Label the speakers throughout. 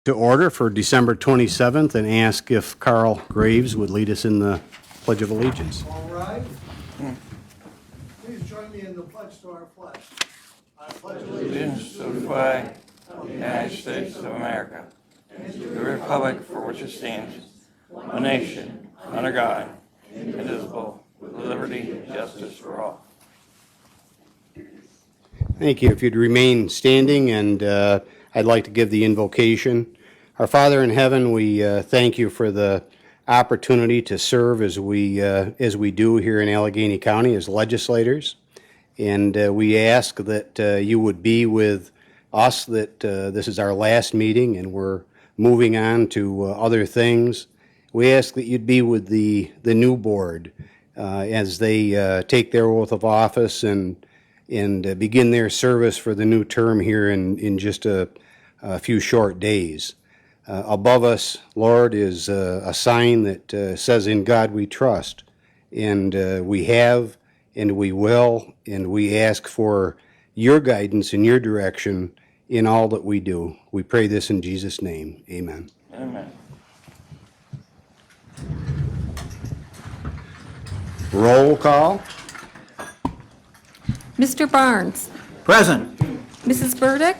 Speaker 1: to order for December 27th and ask if Carl Graves would lead us in the Pledge of Allegiance.
Speaker 2: All right. Please join me in the pledge to our flag. I pledge
Speaker 3: Allegiance to the flag of the United States of America and to the republic for which it stands, a nation, under God, indivisible, with liberty and justice for all.
Speaker 1: Thank you. If you'd remain standing, and I'd like to give the invocation. Our Father in heaven, we thank you for the opportunity to serve as we do here in Allegheny County as legislators. And we ask that you would be with us, that this is our last meeting and we're moving on to other things. We ask that you'd be with the new board as they take their oath of office and begin their service for the new term here in just a few short days. Above us, Lord, is a sign that says, "In God we trust," and we have, and we will, and we ask for your guidance and your direction in all that we do. We pray this in Jesus' name. Amen.
Speaker 3: Amen.
Speaker 1: Roll call.
Speaker 4: Mr. Barnes.
Speaker 2: Present.
Speaker 4: Mrs. Burdick.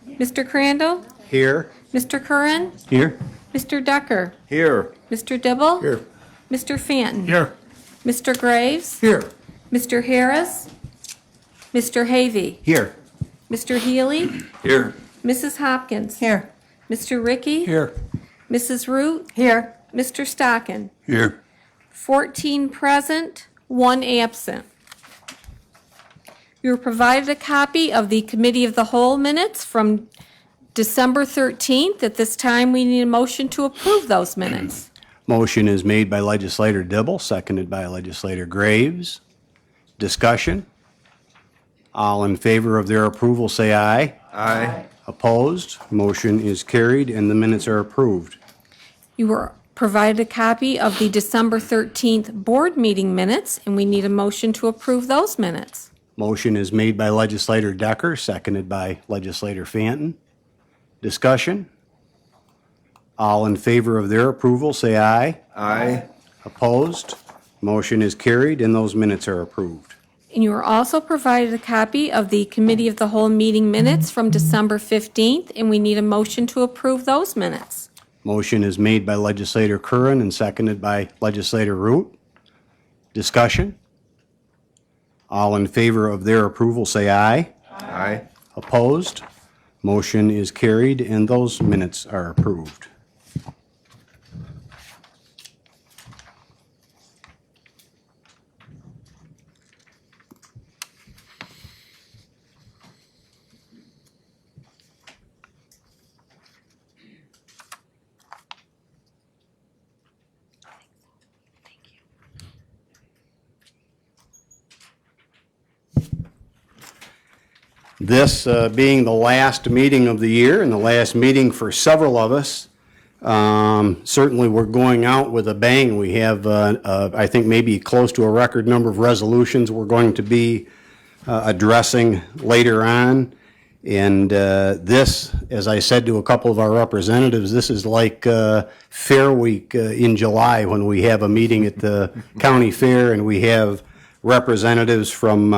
Speaker 4: Mr. Crandall.
Speaker 1: Here.
Speaker 4: Mr. Curran.
Speaker 1: Here.
Speaker 4: Mr. Decker.
Speaker 2: Here.
Speaker 4: Mr. Dibble.
Speaker 2: Here.
Speaker 4: Mr. Fanton.
Speaker 2: Here.
Speaker 4: Mr. Graves.
Speaker 2: Here.
Speaker 4: Mr. Harris. Mr. Havey.
Speaker 2: Here.
Speaker 4: Mr. Healy.
Speaker 3: Here.
Speaker 4: Mrs. Hopkins.
Speaker 5: Here.
Speaker 4: Mr. Ricky.
Speaker 2: Here.
Speaker 4: Mrs. Root.
Speaker 5: Here.
Speaker 4: Mr. Stockin.
Speaker 2: Here.
Speaker 4: 14 present, 1 absent. You were provided a copy of the Committee of the Whole minutes from December 13th. At this time, we need a motion to approve those minutes.
Speaker 1: Motion is made by Legislator Dibble, seconded by Legislator Graves. Discussion. All in favor of their approval say aye.
Speaker 2: Aye.
Speaker 1: Opposed? Motion is carried and the minutes are approved.
Speaker 4: You were provided a copy of the December 13th board meeting minutes, and we need a motion to approve those minutes.
Speaker 1: Motion is made by Legislator Decker, seconded by Legislator Fanton. Discussion. All in favor of their approval say aye.
Speaker 2: Aye.
Speaker 1: Opposed? Motion is carried and those minutes are approved.
Speaker 4: And you were also provided a copy of the Committee of the Whole meeting minutes from December 15th, and we need a motion to approve those minutes.
Speaker 1: Motion is made by Legislator Curran and seconded by Legislator Root. Discussion. All in favor of their approval say aye.
Speaker 2: Aye.
Speaker 1: Opposed? Motion is carried and those minutes are approved. This being the last meeting of the year and the last meeting for several of us, certainly we're going out with a bang. We have, I think, maybe close to a record number of resolutions we're going to be addressing later on. And this, as I said to a couple of our representatives, this is like Fair Week in July when we have a meeting at the county fair and we have representatives from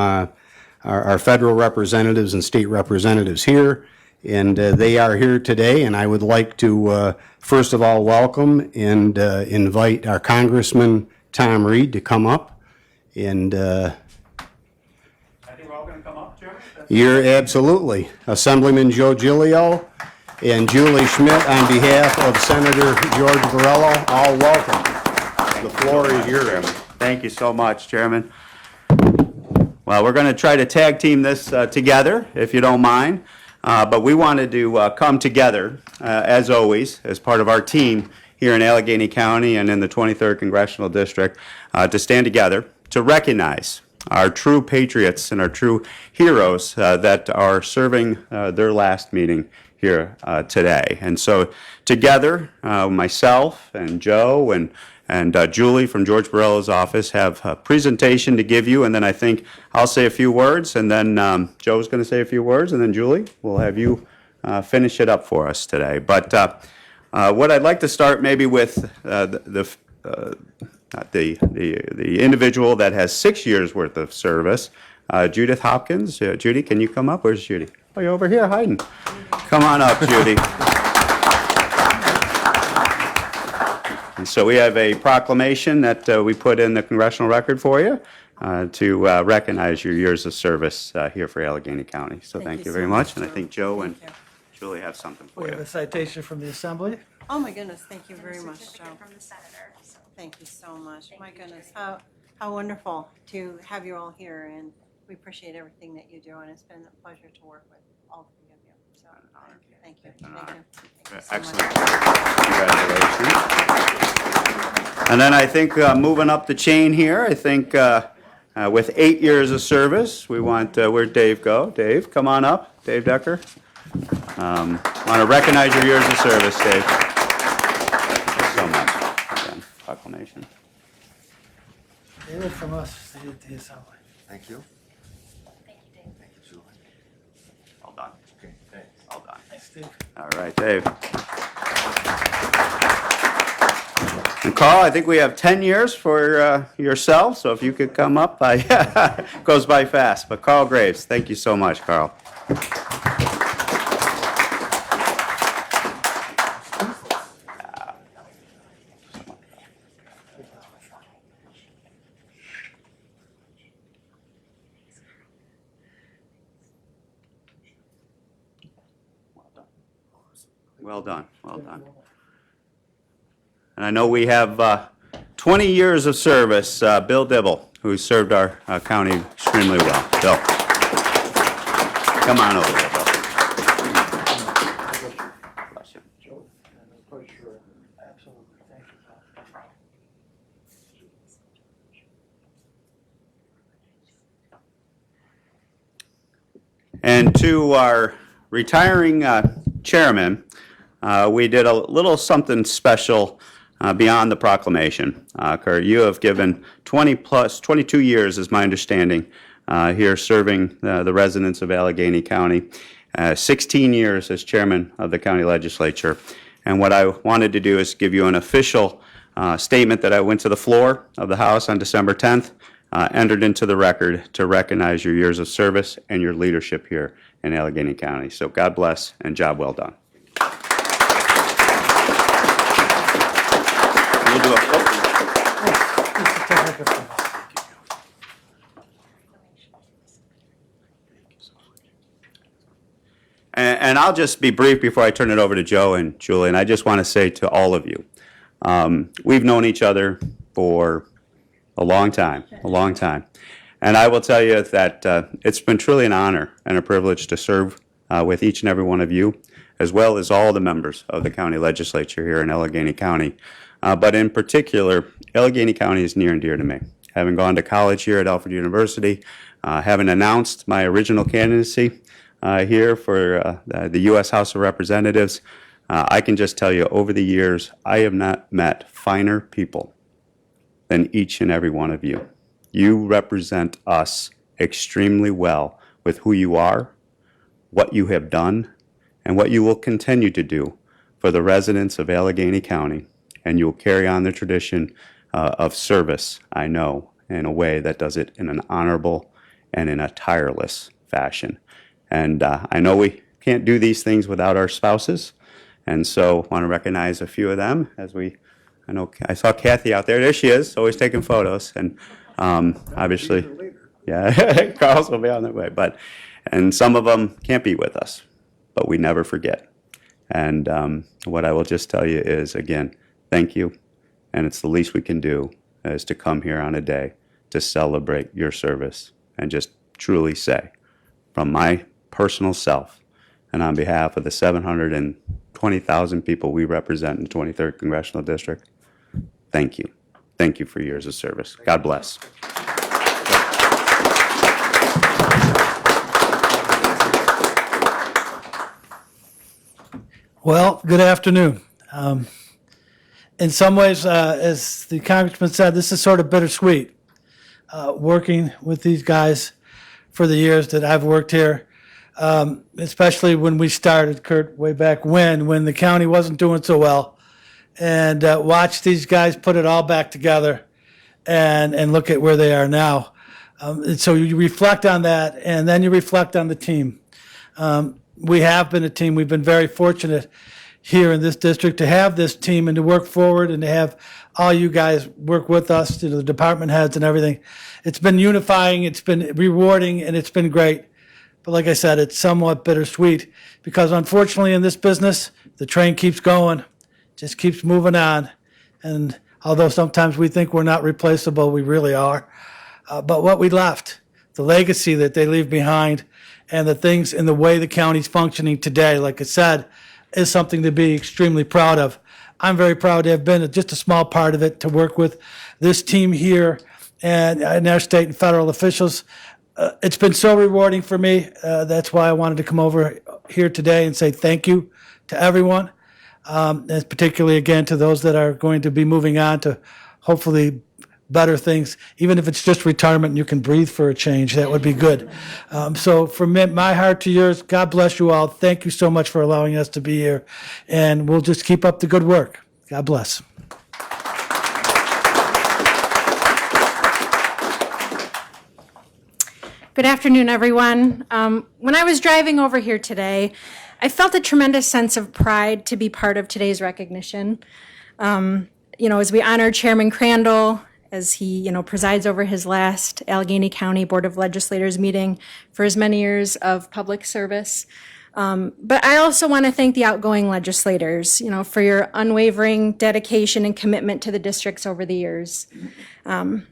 Speaker 1: our federal representatives and state representatives here, and they are here today, and I would like to first of all welcome and invite our Congressman Tom Reed to come up, and
Speaker 6: I think we're all going to come up, Chairman?
Speaker 1: you're absolutely Assemblyman Joe Giglio and Julie Schmidt on behalf of Senator George Borrello, all welcome. The floor is yours.
Speaker 6: Thank you so much, Chairman. Well, we're going to try to tag team this together, if you don't mind. But we wanted to come together, as always, as part of our team here in Allegheny County and in the 23rd Congressional District, to stand together to recognize our true patriots and our true heroes that are serving their last meeting here today. And so together, myself and Joe and Julie from George Borrello's office have a presentation to give you, and then I think I'll say a few words, and then Joe's going to say a few words, and then Julie, we'll have you finish it up for us today. But what I'd like to start maybe with the individual that has 6 years worth of service, Judith Hopkins. Judy, can you come up? Where's Judy? Oh, you're over here hiding. Come on up, Judy. And so we have a proclamation that we put in the congressional record for you to recognize your years of service here for Allegheny County. So thank you very much. And I think Joe and Julie have something for
Speaker 2: We have
Speaker 6: you.
Speaker 2: a citation from the Assembly.
Speaker 5: Oh, my goodness, thank you very much, Joe.
Speaker 7: From the senator. So.
Speaker 5: Thank you so much. My goodness, how wonderful to have you all here, and we appreciate everything that you do, and it's been a pleasure to work with all three of you. So, thank you. Thank you. Thank you so
Speaker 6: Excellent.
Speaker 5: much.
Speaker 6: Congratulations. And then I think moving up the chain here, I think with 8 years of service, we want, where'd Dave go? Dave, come on up. Dave Decker. Want to recognize your years of service, Dave. Thank you so much. Again, proclamation.
Speaker 2: David from us, the Assembly.
Speaker 8: Thank you.
Speaker 7: Thank you, Dave.
Speaker 8: Thank you, Julie.
Speaker 6: All done.
Speaker 8: Okay, thanks.
Speaker 6: All done.
Speaker 2: Steve.
Speaker 6: All right, Dave. And Carl, I think we have 10 years for yourself, so if you could come up, goes by fast. But Carl Graves, thank you so much, Carl. Well done, well done. And I know we have 20 years of service, Bill Dibble, who served our county extremely well. Bill, come on over here, Bill. Bless you.
Speaker 2: Absolutely. Thank you.
Speaker 6: And to our retiring chairman, we did a little something special beyond the proclamation. Kurt, you have given 22 years, is my understanding, here serving the residents of Allegheny County, 16 years as chairman of the county legislature. And what I wanted to do is give you an official statement that I went to the floor of the House on December 10th, entered into the record to recognize your years of service and your leadership here in Allegheny County. So God bless and job well done. We'll do a photo. And I'll just be brief before I turn it over to Joe and Julie. And I just want to say to all of you, we've known each other for a long time, a long time. And I will tell you that it's been truly an honor and a privilege to serve with each and every one of you, as well as all the members of the county legislature here in Allegheny County. But in particular, Allegheny County is near and dear to me. Having gone to college here at Alfred University, having announced my original candidacy here for the U.S. House of Representatives, I can just tell you over the years, I have not met finer people than each and every one of you. You represent us extremely well with who you are, what you have done, and what you will continue to do for the residents of Allegheny County. And you will carry on the tradition of service, I know, in a way that does it in an honorable and in a tireless fashion. And I know we can't do these things without our spouses, and so I want to recognize a few of them as I saw Kathy out there. There she is, always taking photos, and obviously, yeah, Carl's will be on their way. And some of them can't be with us, but we never forget. And what I will just tell you is, again, thank you, and it's the least we can do is to come here on a day to celebrate your service and just truly say, from my personal self and on behalf of the 720,000 people we represent in the 23rd Congressional District, thank you. Thank you for your years of service. God bless.
Speaker 2: Well, good afternoon. In some ways, as the congressman said, this is sort of bittersweet, working with these guys for the years that I've worked here. especially when we started, Kurt, way back when the county wasn't doing so well. And watch these guys put it all back together and look at where they are now. And so you reflect on that, and then you reflect on the team. We have been a team. We've been very fortunate here in this district to have this team and to work forward and to have all you guys work with us, to the department heads and everything. It's been unifying, it's been rewarding, and it's been great. But like I said, it's somewhat bittersweet because unfortunately in this business, the train keeps going, just keeps moving on. And although sometimes we think we're not replaceable, we really are. But what we left, the legacy that they leave behind, and the things in the way the county's functioning today, like I said, is something to be extremely proud of. I'm very proud to have been just a small part of it, to work with this team here and our state and federal officials. It's been so rewarding for me. That's why I wanted to come over here today and say thank you to everyone, and particularly again to those that are going to be moving on to hopefully better things. Even if it's just retirement and you can breathe for a change, that would be good. So from my heart to yours, God bless you all. Thank you so much for allowing us to be here, and we'll just keep up the good work. God bless.
Speaker 8: Good afternoon, everyone. When I was driving over here today, I felt a tremendous sense of pride to be part of today's recognition. As we honor Chairman Crandall, as he, presides over his last Allegheny County Board of Legislators meeting for his many years of public service. But I also want to thank the outgoing legislators, for your unwavering dedication and commitment to the districts over the years. And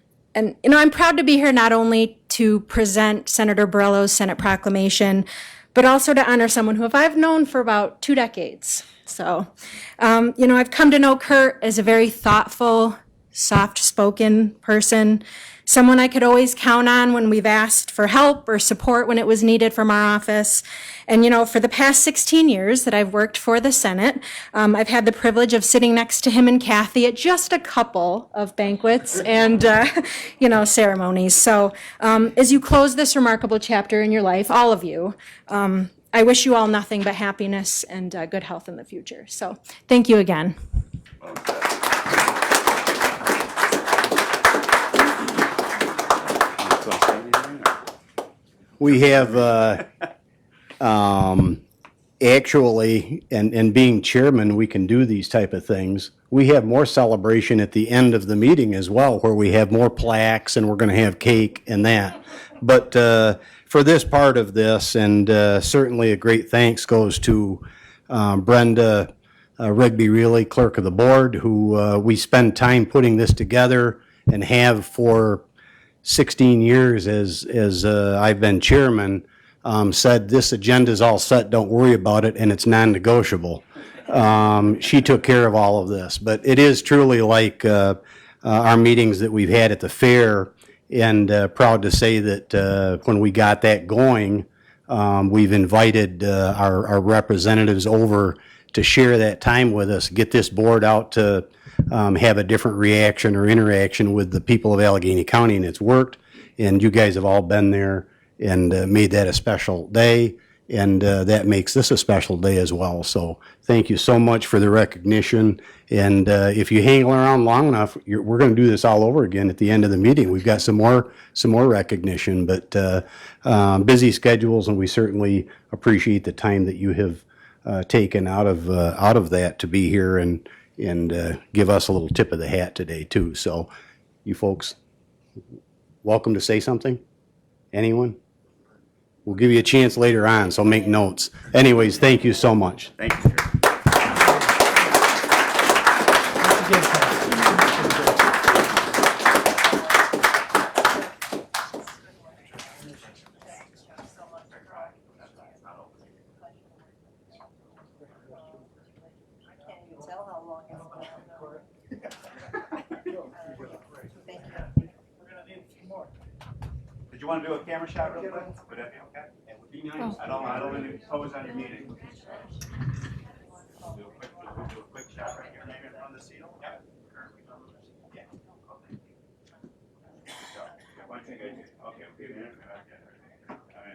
Speaker 8: I'm proud to be here not only to present Senator Borrello's Senate proclamation, but also to honor someone who I've known for about 2 decades. So, I've come to know Kurt as a very thoughtful, soft-spoken person, someone I could always count on when we've asked for help or support when it was needed from our office. And, for the past 16 years that I've worked for the Senate, I've had the privilege of sitting next to him and Kathy at just a couple of banquets and, ceremonies. So as you close this remarkable chapter in your life, all of you, I wish you all nothing but happiness and good health in the future. So thank you again.
Speaker 1: We have actually, and being chairman, we can do these type of things. We have more celebration at the end of the meeting as well, where we have more plaques and we're going to have cake and that. But for this part of this, and certainly a great thanks goes to Brenda Rigby-Reilly, clerk of the board, who we spend time putting this together and have for 16 years as I've been chairman, said this agenda's all set, don't worry about it, and it's non-negotiable. She took care of all of this, but it is truly like our meetings that we've had at the fair, and proud to say that when we got that going, we've invited our representatives over to share that time with us, get this board out to have a different reaction or interaction with the people of Allegheny County, and it's worked. And you guys have all been there and made that a special day, and that makes this a special day as well. So thank you so much for the recognition. And if you hang around long enough, we're going to do this all over again at the end of the meeting. We've got some more recognition, but busy schedules, and we certainly appreciate the time that you have taken out of that to be here and give us a little tip of the hat today too. So you folks, welcome to say something. Anyone? We'll give you a chance later on, so make notes. Anyways, thank you so much.
Speaker 6: Thank you. Did you want to do a camera shot real quick? Would that be okay? It would be nice. I don't want to impose on your meeting. Do a quick shot right here, maybe from the seal. Yep. Yeah. Okay. One thing I did. Okay. Okay.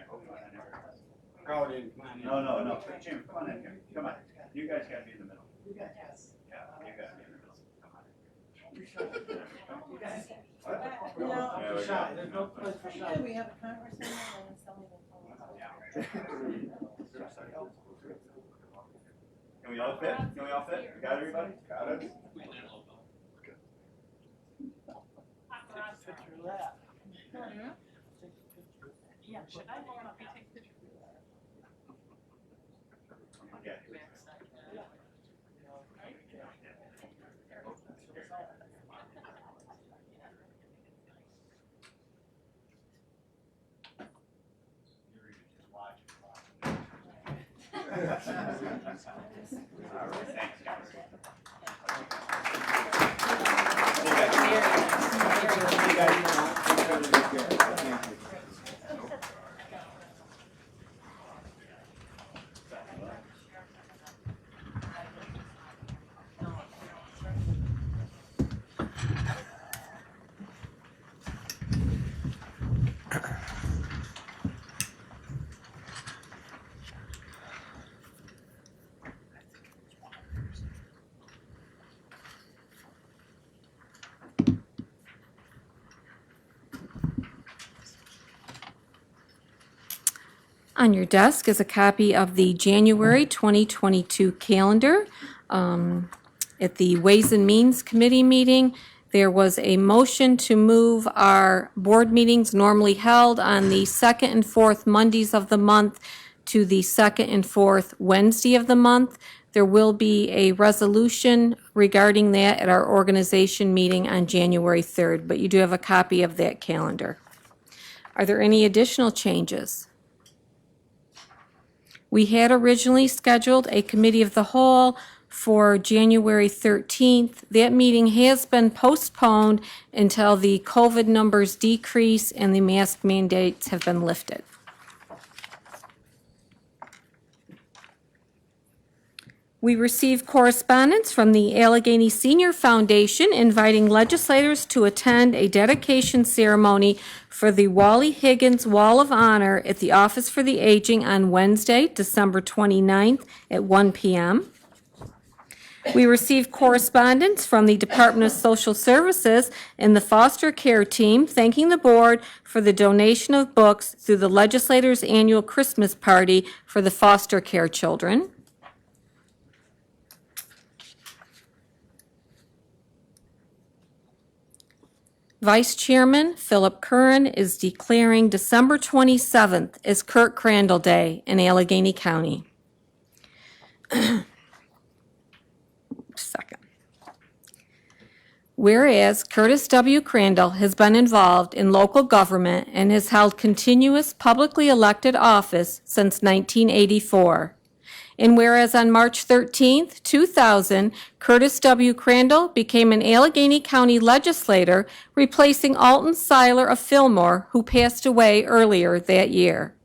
Speaker 6: Hold on. No. Jim, come on in here. Come on. You guys gotta be in the middle. Yeah, you gotta be in the middle. Come on.
Speaker 5: We have a conversation and somebody will call
Speaker 6: Can we all fit? You got everybody? Got it?
Speaker 9: Yeah, should I hold up and take pictures?
Speaker 6: All right, thanks, guys.
Speaker 4: On your desk is a copy of the January 2022 calendar. At the Ways and Means Committee meeting, there was a motion to move our board meetings normally held on the second and fourth Mondays of the month to the second and fourth Wednesday of the month. There will be a resolution regarding that at our organization meeting on January 3rd, but you do have a copy of that calendar. Are there any additional changes? We had originally scheduled a committee of the whole for January 13th. That meeting has been postponed until the COVID numbers decrease and the mask mandates have been lifted. We received correspondence from the Allegheny Senior Foundation inviting legislators to attend a dedication ceremony for the Wally Higgins Wall of Honor at the Office for the Aging on Wednesday, December 29th at 1 p.m. We received correspondence from the Department of Social Services and the foster care team thanking the board for the donation of books through the legislators' annual Christmas party for the foster care children. Vice Chairman Philip Curran is declaring December 27th as Kurt Crandall Day in Allegheny County. Second. Whereas Curtis W. Crandall has been involved in local government and has held continuous publicly elected office since 1984. And whereas on March 13, 2000, Curtis W. Crandall became an Allegheny County legislator, replacing Alton Seiler of Fillmore, who passed away earlier that year.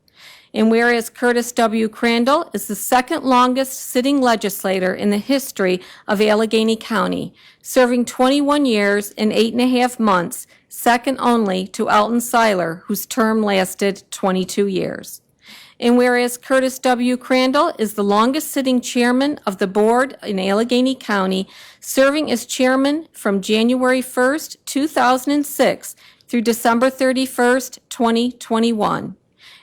Speaker 4: And whereas Curtis W. Crandall is the second longest sitting legislator in the history of Allegheny County, serving 21 years and 8.5 months, second only to Alton Seiler, whose term lasted 22 years. And whereas Curtis W. Crandall is the longest-sitting chairman of the board in Allegheny County, serving as chairman from January 1st, 2006 through December 31st, 2021.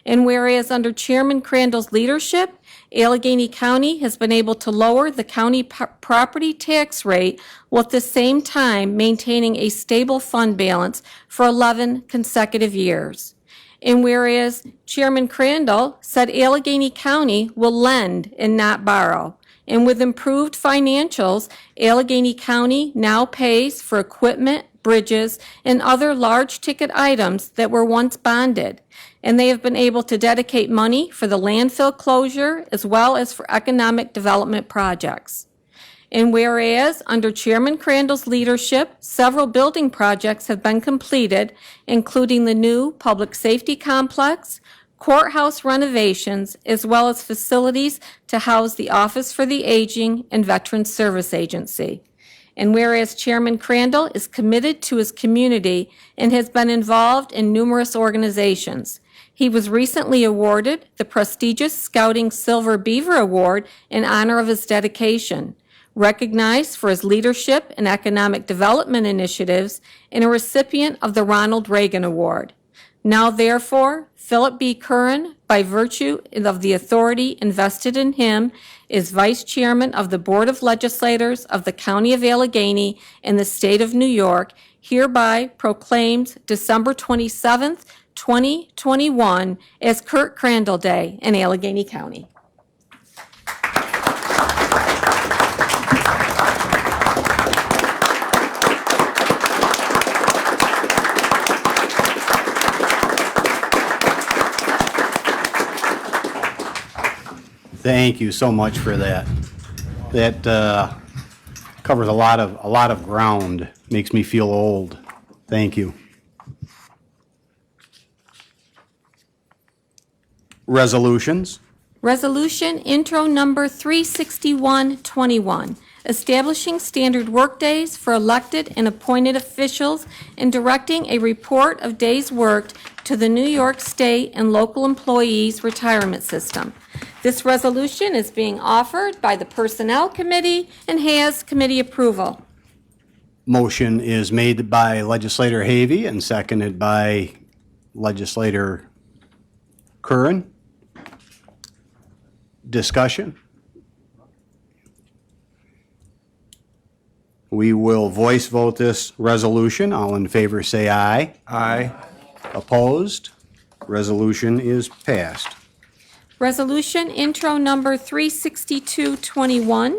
Speaker 4: And whereas under Chairman Crandall's leadership, Allegheny County has been able to lower the county property tax rate while at the same time maintaining a stable fund balance for 11 consecutive years. And whereas Chairman Crandall said Allegheny County will lend and not borrow. And with improved financials, Allegheny County now pays for equipment, bridges, and other large ticket items that were once bonded. And they have been able to dedicate money for the landfill closure as well as for economic development projects. And whereas, under Chairman Crandall's leadership, several building projects have been completed, including the new public safety complex, courthouse renovations, as well as facilities to house the Office for the Aging and Veterans Service Agency. And whereas Chairman Crandall is committed to his community and has been involved in numerous organizations, He was recently awarded the prestigious Scouting Silver Beaver Award in honor of his dedication, recognized for his leadership in economic development initiatives, and a recipient of the Ronald Reagan Award. Now therefore, Philip B. Curran, by virtue of the authority invested in him, is Vice Chairman of the Board of Legislators of the County of Allegheny in the State of New York, hereby proclaims December 27th, 2021 as Kurt Crandall Day in Allegheny County.
Speaker 1: Thank you so much for that. That covers a lot of ground. Makes me feel old. Thank you. Resolutions.
Speaker 4: Resolution intro number 36121, establishing standard workdays for elected and appointed officials and directing a report of days worked to the New York State and local employees retirement system. This resolution is being offered by the Personnel Committee and has committee approval.
Speaker 1: Motion is made by Legislator Havey and seconded by Legislator Curran. Discussion? We will voice vote this resolution. All in favor say aye.
Speaker 3: Aye.
Speaker 1: Opposed? Resolution is passed.
Speaker 4: Resolution intro number 36221,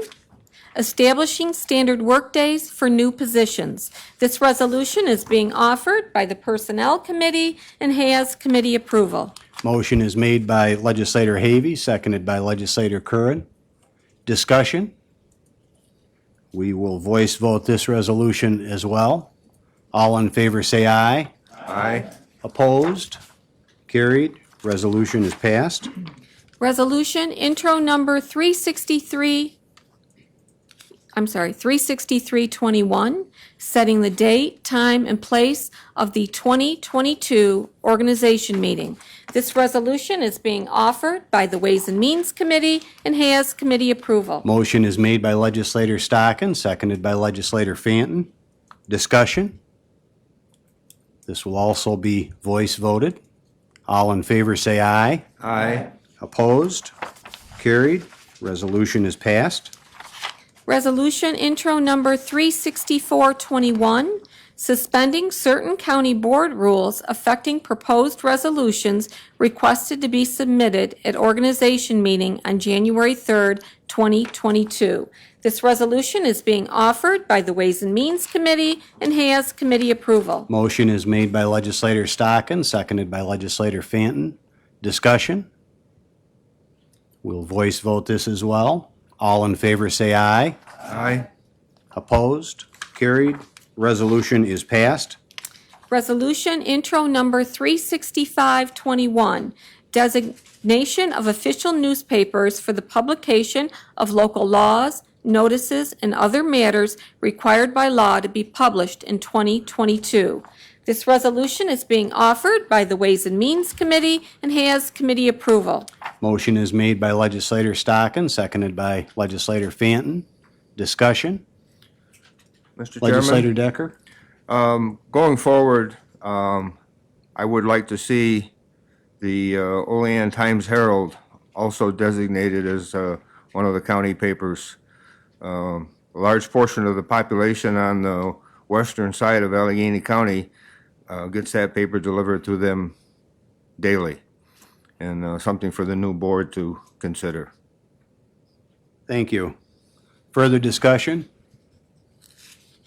Speaker 4: establishing standard workdays for new positions. This resolution is being offered by the Personnel Committee and has committee approval.
Speaker 1: Motion is made by Legislator Havey, seconded by Legislator Curran. Discussion? We will voice vote this resolution as well. All in favor say aye.
Speaker 3: Aye.
Speaker 1: Opposed? Carried. Resolution is passed.
Speaker 4: Resolution intro number 36321, setting the date, time, and place of the 2022 organization meeting. This resolution is being offered by the Ways and Means Committee and has committee approval.
Speaker 1: Motion is made by Legislator Stockin, seconded by Legislator Fanton. Discussion? This will also be voice voted. All in favor say aye.
Speaker 3: Aye.
Speaker 1: Opposed? Carried. Resolution is passed.
Speaker 4: Resolution intro number 36421, suspending certain county board rules affecting proposed resolutions requested to be submitted at organization meeting on January 3rd, 2022. This resolution is being offered by the Ways and Means Committee and has committee approval.
Speaker 1: Motion is made by Legislator Stockin, seconded by Legislator Fanton. Discussion? We'll voice vote this as well. All in favor say aye.
Speaker 3: Aye.
Speaker 1: Opposed? Carried. Resolution is passed.
Speaker 4: Resolution intro number 36521, designation of official newspapers for the publication of local laws, notices, and other matters required by law to be published in 2022. This resolution is being offered by the Ways and Means Committee and has committee approval.
Speaker 1: Motion is made by Legislator Stockin, seconded by Legislator Fanton. Discussion?
Speaker 10: Mr.
Speaker 1: Legislator
Speaker 10: Chairman,
Speaker 1: Decker?
Speaker 10: going forward, I would like to see the Olean Times-Herald also designated as one of the county papers. A large portion of the population on the western side of Allegheny County gets that paper delivered to them daily, and something for the new board to consider.
Speaker 1: Thank you. Further discussion?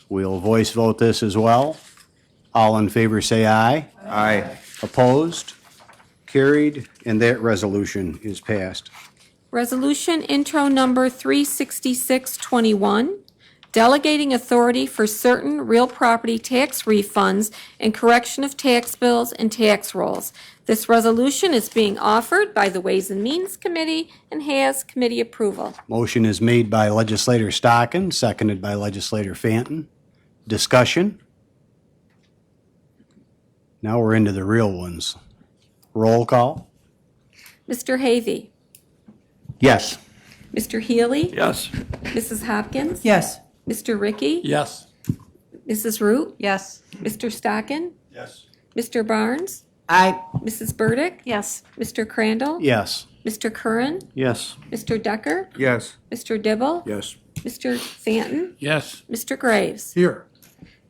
Speaker 1: We'll voice vote this as well. All in favor say aye.
Speaker 10: Aye.
Speaker 1: Opposed? Carried, and that resolution is passed.
Speaker 4: Resolution intro number 36621, delegating authority for certain real property tax refunds and correction of tax bills and tax rolls. This resolution is being offered by the Ways and Means Committee and has committee approval.
Speaker 1: Motion is made by Legislator Stockin, seconded by Legislator Fanton. Discussion? Now we're into the real ones. Roll call?
Speaker 4: Mr. Havey,
Speaker 6: Yes.
Speaker 4: Mr. Healy,
Speaker 3: Yes.
Speaker 4: Mrs. Hopkins,
Speaker 5: Yes.
Speaker 4: Mr. Ricky,
Speaker 3: Yes.
Speaker 4: Mrs. Root,
Speaker 5: Yes.
Speaker 4: Mr. Stockin,
Speaker 3: Yes.
Speaker 4: Mr. Barnes,
Speaker 5: Aye.
Speaker 4: Mrs. Burdick,
Speaker 8: Yes.
Speaker 4: Mr. Crandall,
Speaker 1: Yes.
Speaker 4: Mr. Curran,
Speaker 3: Yes.
Speaker 4: Mr. Decker,
Speaker 10: Yes.
Speaker 4: Mr. Dibble,
Speaker 3: Yes.
Speaker 4: Mr. Fanton,
Speaker 3: Yes.
Speaker 4: Mr. Graves.
Speaker 3: Here.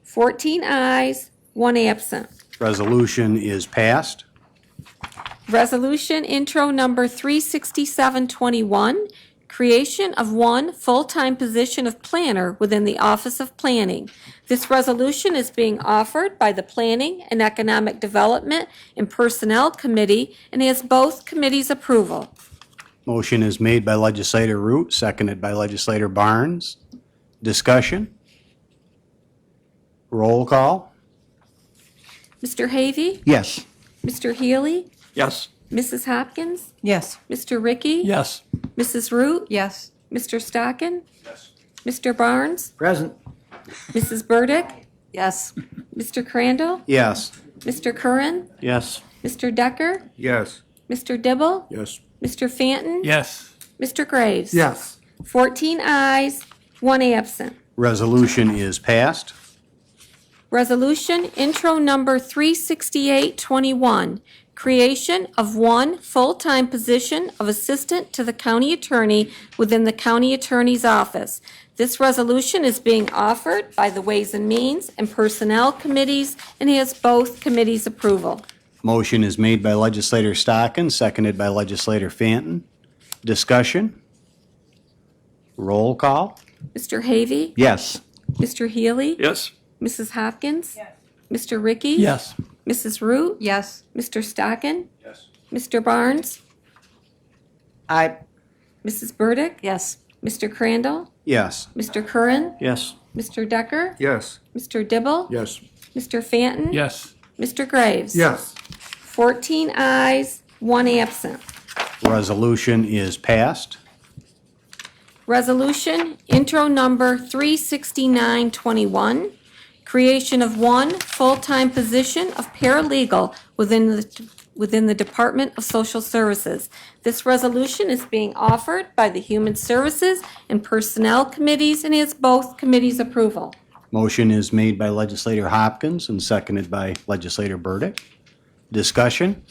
Speaker 4: 14 ayes, 1 absent.
Speaker 1: Resolution is passed.
Speaker 4: Resolution intro number 36721, creation of one full-time position of planner within the Office of Planning. This resolution is being offered by the Planning and Economic Development and Personnel Committee and has both committees' approval.
Speaker 1: Motion is made by legislator Root, seconded by legislator Barnes. Discussion? Roll call?
Speaker 4: Mr. Havey,
Speaker 6: Yes.
Speaker 4: Mr. Healy,
Speaker 3: Yes.
Speaker 4: Mrs. Hopkins,
Speaker 5: Yes.
Speaker 4: Mr. Ricky,
Speaker 3: Yes.
Speaker 4: Mrs. Root,
Speaker 5: Yes.
Speaker 4: Mr. Stockin, Mr. Barnes,
Speaker 3: Present.
Speaker 4: Mrs. Burdick,
Speaker 5: Yes.
Speaker 4: Mr. Crandall,
Speaker 1: Yes.
Speaker 4: Mr. Curran,
Speaker 3: Yes.
Speaker 4: Mr. Decker,
Speaker 10: Yes.
Speaker 4: Mr. Dibble,
Speaker 3: Yes.
Speaker 4: Mr. Fanton,
Speaker 3: Yes.
Speaker 4: Mr. Graves.
Speaker 3: Yes.
Speaker 4: 14 ayes, 1 absent.
Speaker 1: Resolution is passed.
Speaker 4: Resolution intro number 36821, creation of one full-time position of assistant to the county attorney within the county attorney's office. This resolution is being offered by the Ways and Means and Personnel Committees and has both committees' approval.
Speaker 1: Motion is made by legislator Stockin, seconded by legislator Fanton. Discussion? Roll call?
Speaker 4: Mr. Havey,
Speaker 6: Yes.
Speaker 4: Mr. Healy,
Speaker 3: Yes.
Speaker 4: Mrs. Hopkins, Mr. Ricky,
Speaker 3: Yes.
Speaker 4: Mrs. Root,
Speaker 5: Yes.
Speaker 4: Mr. Stockin,
Speaker 3: Yes.
Speaker 4: Mr. Barnes,
Speaker 5: Aye.
Speaker 4: Mrs. Burdick,
Speaker 5: Yes.
Speaker 4: Mr. Crandall,
Speaker 1: Yes.
Speaker 4: Mr. Curran,
Speaker 3: Yes.
Speaker 4: Mr. Decker,
Speaker 10: Yes.
Speaker 4: Mr. Dibble,
Speaker 3: Yes.
Speaker 4: Mr. Fanton,
Speaker 3: Yes.
Speaker 4: Mr. Graves.
Speaker 3: Yes.
Speaker 4: 14 ayes, 1 absent.
Speaker 1: Resolution is passed.
Speaker 4: Resolution intro number 36921, creation of one full-time position of paralegal within the Department of Social Services. This resolution is being offered by the Human Services and Personnel Committees and has both committees' approval.
Speaker 1: Motion is made by legislator Hopkins and seconded by legislator Burdick. Discussion?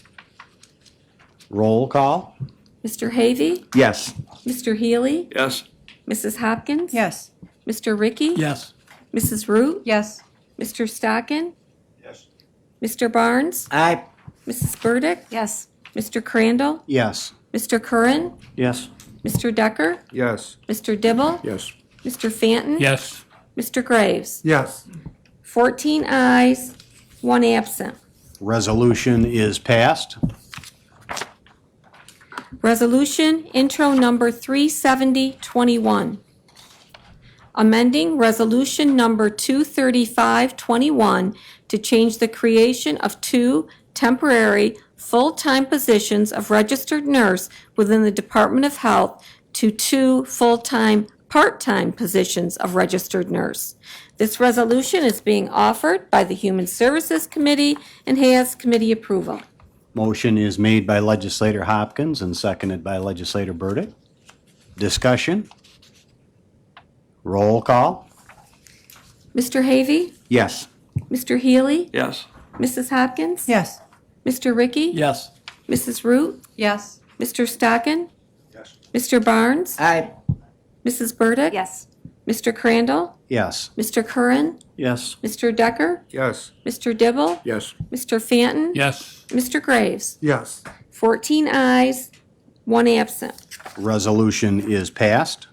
Speaker 1: Roll call?
Speaker 4: Mr. Havey,
Speaker 6: Yes.
Speaker 4: Mr. Healy,
Speaker 3: Yes.
Speaker 4: Mrs. Hopkins,
Speaker 5: Yes.
Speaker 4: Mr. Ricky,
Speaker 3: Yes.
Speaker 4: Mrs. Root,
Speaker 5: Yes.
Speaker 4: Mr. Stockin,
Speaker 3: Yes.
Speaker 4: Mr. Barnes,
Speaker 5: Aye.
Speaker 4: Mrs. Burdick,
Speaker 5: Yes.
Speaker 4: Mr. Crandall,
Speaker 1: Yes.
Speaker 4: Mr. Curran,
Speaker 3: Yes.
Speaker 4: Mr. Decker,
Speaker 10: Yes.
Speaker 4: Mr. Dibble,
Speaker 3: Yes.
Speaker 4: Mr. Fanton,
Speaker 3: Yes.
Speaker 4: Mr. Graves.
Speaker 3: Yes.
Speaker 4: 14 ayes, 1 absent.
Speaker 1: Resolution is passed.
Speaker 4: Resolution intro number 37021, amending resolution number 23521 to change the creation of two temporary full-time positions of registered nurse within the Department of Health to two full-time part-time positions of registered nurse. This resolution is being offered by the Human Services Committee and has committee approval.
Speaker 1: Motion is made by legislator Hopkins and seconded by legislator Burdick. Discussion? Roll call?
Speaker 4: Mr. Havey,
Speaker 6: Yes.
Speaker 4: Mr. Healy,
Speaker 3: Yes.
Speaker 4: Mrs. Hopkins,
Speaker 5: Yes.
Speaker 4: Mr. Ricky,
Speaker 3: Yes.
Speaker 4: Mrs. Root,
Speaker 5: Yes.
Speaker 4: Mr. Stockin,
Speaker 3: Yes.
Speaker 4: Mr. Barnes,
Speaker 5: Aye.
Speaker 4: Mrs. Burdick,
Speaker 5: Yes.
Speaker 4: Mr. Crandall,
Speaker 1: Yes.
Speaker 4: Mr. Curran,
Speaker 3: Yes.
Speaker 4: Mr. Decker,
Speaker 10: Yes.
Speaker 4: Mr. Dibble,
Speaker 3: Yes.
Speaker 4: Mr. Fanton,
Speaker 3: Yes.
Speaker 4: Mr. Graves.
Speaker 3: Yes.
Speaker 4: 14 ayes, 1 absent.
Speaker 1: Resolution is passed.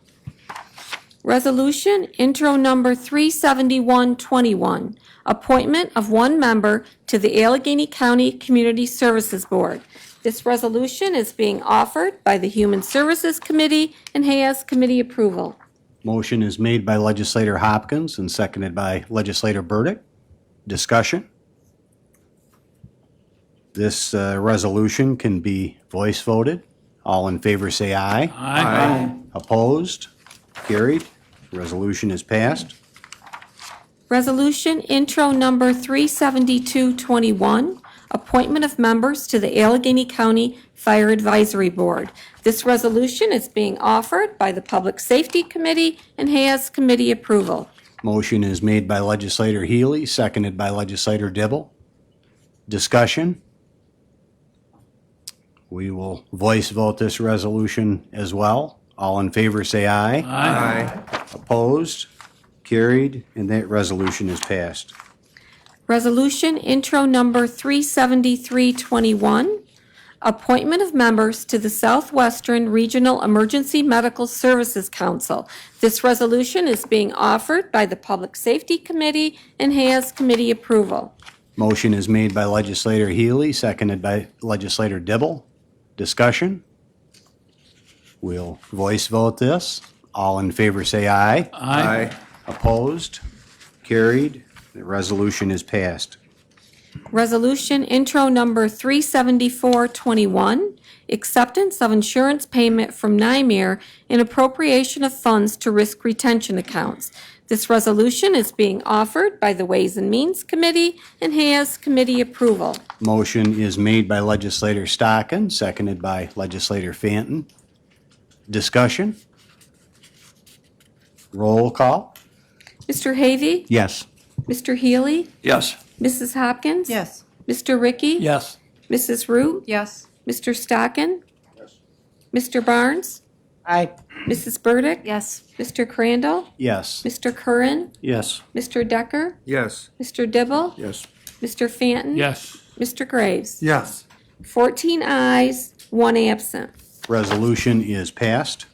Speaker 4: Resolution intro number 37121, appointment of one member to the Allegheny County Community Services Board. This resolution is being offered by the Human Services Committee and has committee approval.
Speaker 1: Motion is made by legislator Hopkins and seconded by legislator Burdick. Discussion? This resolution can be voice voted. All in favor say aye.
Speaker 3: Aye.
Speaker 1: Opposed? Carried. Resolution is passed.
Speaker 4: Resolution intro number 37221, appointment of members to the Allegheny County Fire Advisory Board. This resolution is being offered by the Public Safety Committee and has committee approval.
Speaker 1: Motion is made by Legislator Healy, seconded by Legislator Dibble. Discussion? We will voice vote this resolution as well. All in favor, say aye.
Speaker 10: Aye.
Speaker 1: Opposed? Carried, and that resolution is passed.
Speaker 4: Resolution intro number 37321, appointment of members to the Southwestern Regional Emergency Medical Services Council. This resolution is being offered by the Public Safety Committee and has committee approval.
Speaker 1: Motion is made by Legislator Healy, seconded by Legislator Dibble. Discussion? We'll voice vote this. All in favor, say aye.
Speaker 10: Aye.
Speaker 1: Opposed? Carried. The resolution is passed.
Speaker 4: Resolution intro number 37421, acceptance of insurance payment from NYMER and appropriation of funds to risk retention accounts. This resolution is being offered by the Ways and Means Committee and has committee approval.
Speaker 1: Motion is made by Legislator Stockin, seconded by Legislator Fanton. Discussion? Roll call?
Speaker 4: Mr. Havey?
Speaker 1: Yes.
Speaker 4: Mr. Healy?
Speaker 3: Yes.
Speaker 4: Mrs. Hopkins?
Speaker 5: Yes.
Speaker 4: Mr. Ricky?
Speaker 2: Yes.
Speaker 4: Mrs. Root?
Speaker 5: Yes.
Speaker 4: Mr. Stockin? Mr. Barnes?
Speaker 2: Aye.
Speaker 4: Mrs. Burdick?
Speaker 8: Yes.
Speaker 4: Mr. Crandall?
Speaker 1: Yes.
Speaker 4: Mr. Curran?
Speaker 1: Yes.
Speaker 4: Mr. Decker?
Speaker 10: Yes.
Speaker 4: Mr. Dibble?
Speaker 10: Yes.
Speaker 4: Mr. Fanton?
Speaker 2: Yes.
Speaker 4: Mr. Graves?
Speaker 10: Yes.
Speaker 4: 14 ayes, 1 absent.
Speaker 1: Resolution is passed.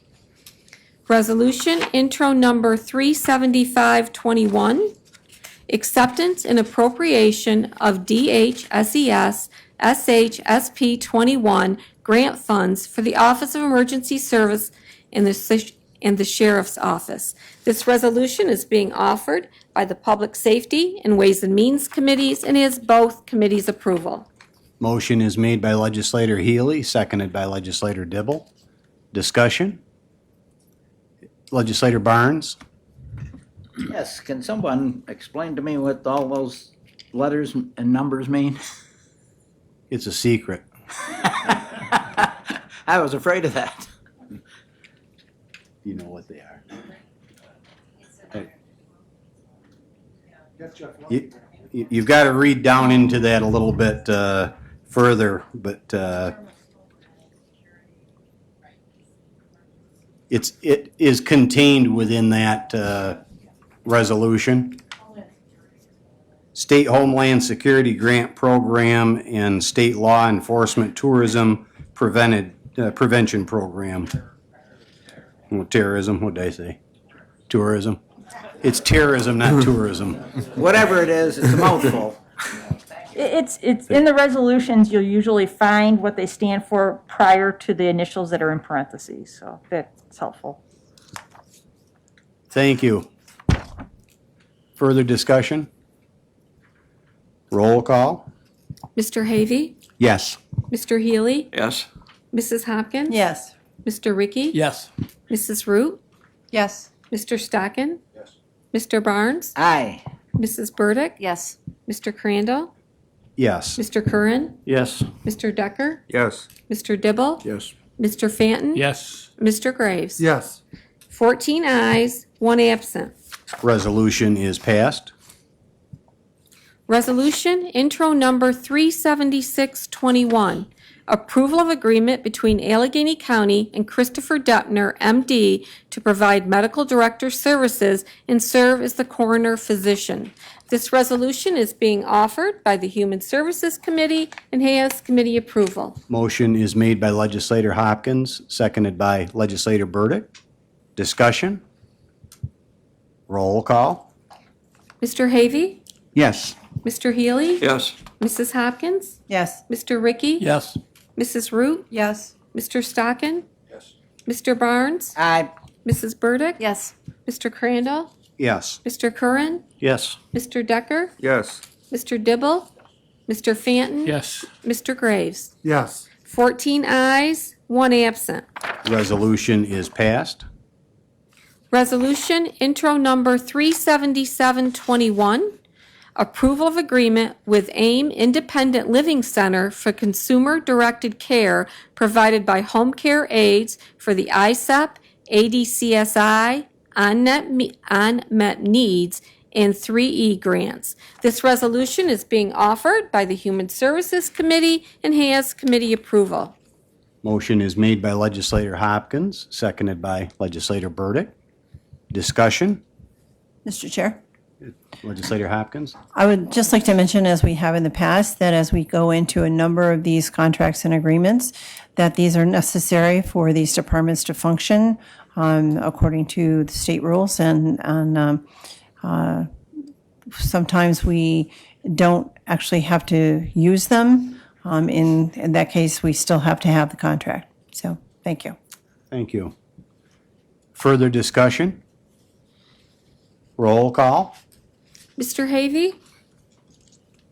Speaker 4: Resolution intro number 37521, acceptance and appropriation of DHSES SHSP 21 grant funds for the Office of Emergency Service and the Sheriff's Office. This resolution is being offered by the Public Safety and Ways and Means Committees and has both committees' approval.
Speaker 1: Motion is made by Legislator Healy, seconded by Legislator Dibble. Discussion? Legislator Barnes?
Speaker 11: Yes, can someone explain to me what all those letters and numbers mean?
Speaker 1: It's a secret.
Speaker 11: I was afraid of that.
Speaker 1: You know what they are. You've got to read down into that a little bit further, but it is contained within that resolution. State Homeland Security Grant Program and State Law Enforcement Tourism Prevention Program. Well, terrorism, what did I say? Tourism. It's terrorism, not tourism.
Speaker 11: Whatever it is, it's a mouthful.
Speaker 12: It's in the resolutions, you'll usually find what they stand for prior to the initials that are in parentheses, so that's helpful.
Speaker 1: Thank you. Further discussion? Roll call?
Speaker 4: Mr. Havey?
Speaker 1: Yes.
Speaker 4: Mr. Healy?
Speaker 3: Yes.
Speaker 4: Mrs. Hopkins?
Speaker 5: Yes.
Speaker 4: Mr. Ricky?
Speaker 2: Yes.
Speaker 4: Mrs. Root?
Speaker 5: Yes.
Speaker 4: Mr. Stockin? Yes. Mr. Barnes?
Speaker 11: Aye.
Speaker 4: Mrs. Burdick?
Speaker 8: Yes.
Speaker 4: Mr. Crandall?
Speaker 1: Yes.
Speaker 4: Mr. Curran?
Speaker 3: Yes.
Speaker 4: Mr. Decker?
Speaker 10: Yes.
Speaker 4: Mr. Dibble?
Speaker 10: Yes.
Speaker 4: Mr. Fanton?
Speaker 2: Yes.
Speaker 4: Mr. Graves?
Speaker 10: Yes.
Speaker 4: 14 ayes, 1 absent.
Speaker 1: Resolution is passed.
Speaker 4: Resolution intro number 37621, approval of agreement between Allegheny County and Christopher Deppner, M.D., to provide medical director services and serve as the coroner physician. This resolution is being offered by the Human Services Committee and has committee approval.
Speaker 1: Motion is made by Legislator Hopkins, seconded by Legislator Burdick. Discussion? Roll call?
Speaker 4: Mr. Havey?
Speaker 1: Yes.
Speaker 4: Mr. Healy?
Speaker 3: Yes.
Speaker 4: Mrs. Hopkins?
Speaker 5: Yes.
Speaker 4: Mr. Ricky?
Speaker 2: Yes.
Speaker 4: Mrs. Root?
Speaker 5: Yes.
Speaker 4: Mr. Stockin? Yes. Mr. Barnes?
Speaker 11: Aye.
Speaker 4: Mrs. Burdick?
Speaker 8: Yes.
Speaker 4: Mr. Crandall?
Speaker 1: Yes.
Speaker 4: Mr. Curran?
Speaker 3: Yes.
Speaker 4: Mr. Decker?
Speaker 10: Yes.
Speaker 4: Mr. Dibble? Mr. Fanton?
Speaker 2: Yes.
Speaker 4: Mr. Graves?
Speaker 10: Yes.
Speaker 4: 14 ayes, 1 absent.
Speaker 1: Resolution is passed.
Speaker 4: Resolution intro number 37721, Approval of agreement with AIM Independent Living Center for consumer-directed care provided by Home Care Aids for the ISEP, ADCSI, Unmet Needs, and 3E grants. This resolution is being offered by the Human Services Committee and has committee approval.
Speaker 1: Motion is made by Legislator Hopkins, seconded by Legislator Burdick. Discussion?
Speaker 5: Mr. Chair?
Speaker 1: Legislator Hopkins?
Speaker 5: I would just like to mention, as we have in the past, that as we go into a number of these contracts and agreements, that these are necessary for these departments to function according to the state rules, and sometimes we don't actually have to use them. In that case, we still have to have the contract. So, thank you.
Speaker 1: Thank you. Further discussion? Roll call?
Speaker 4: Mr. Havey?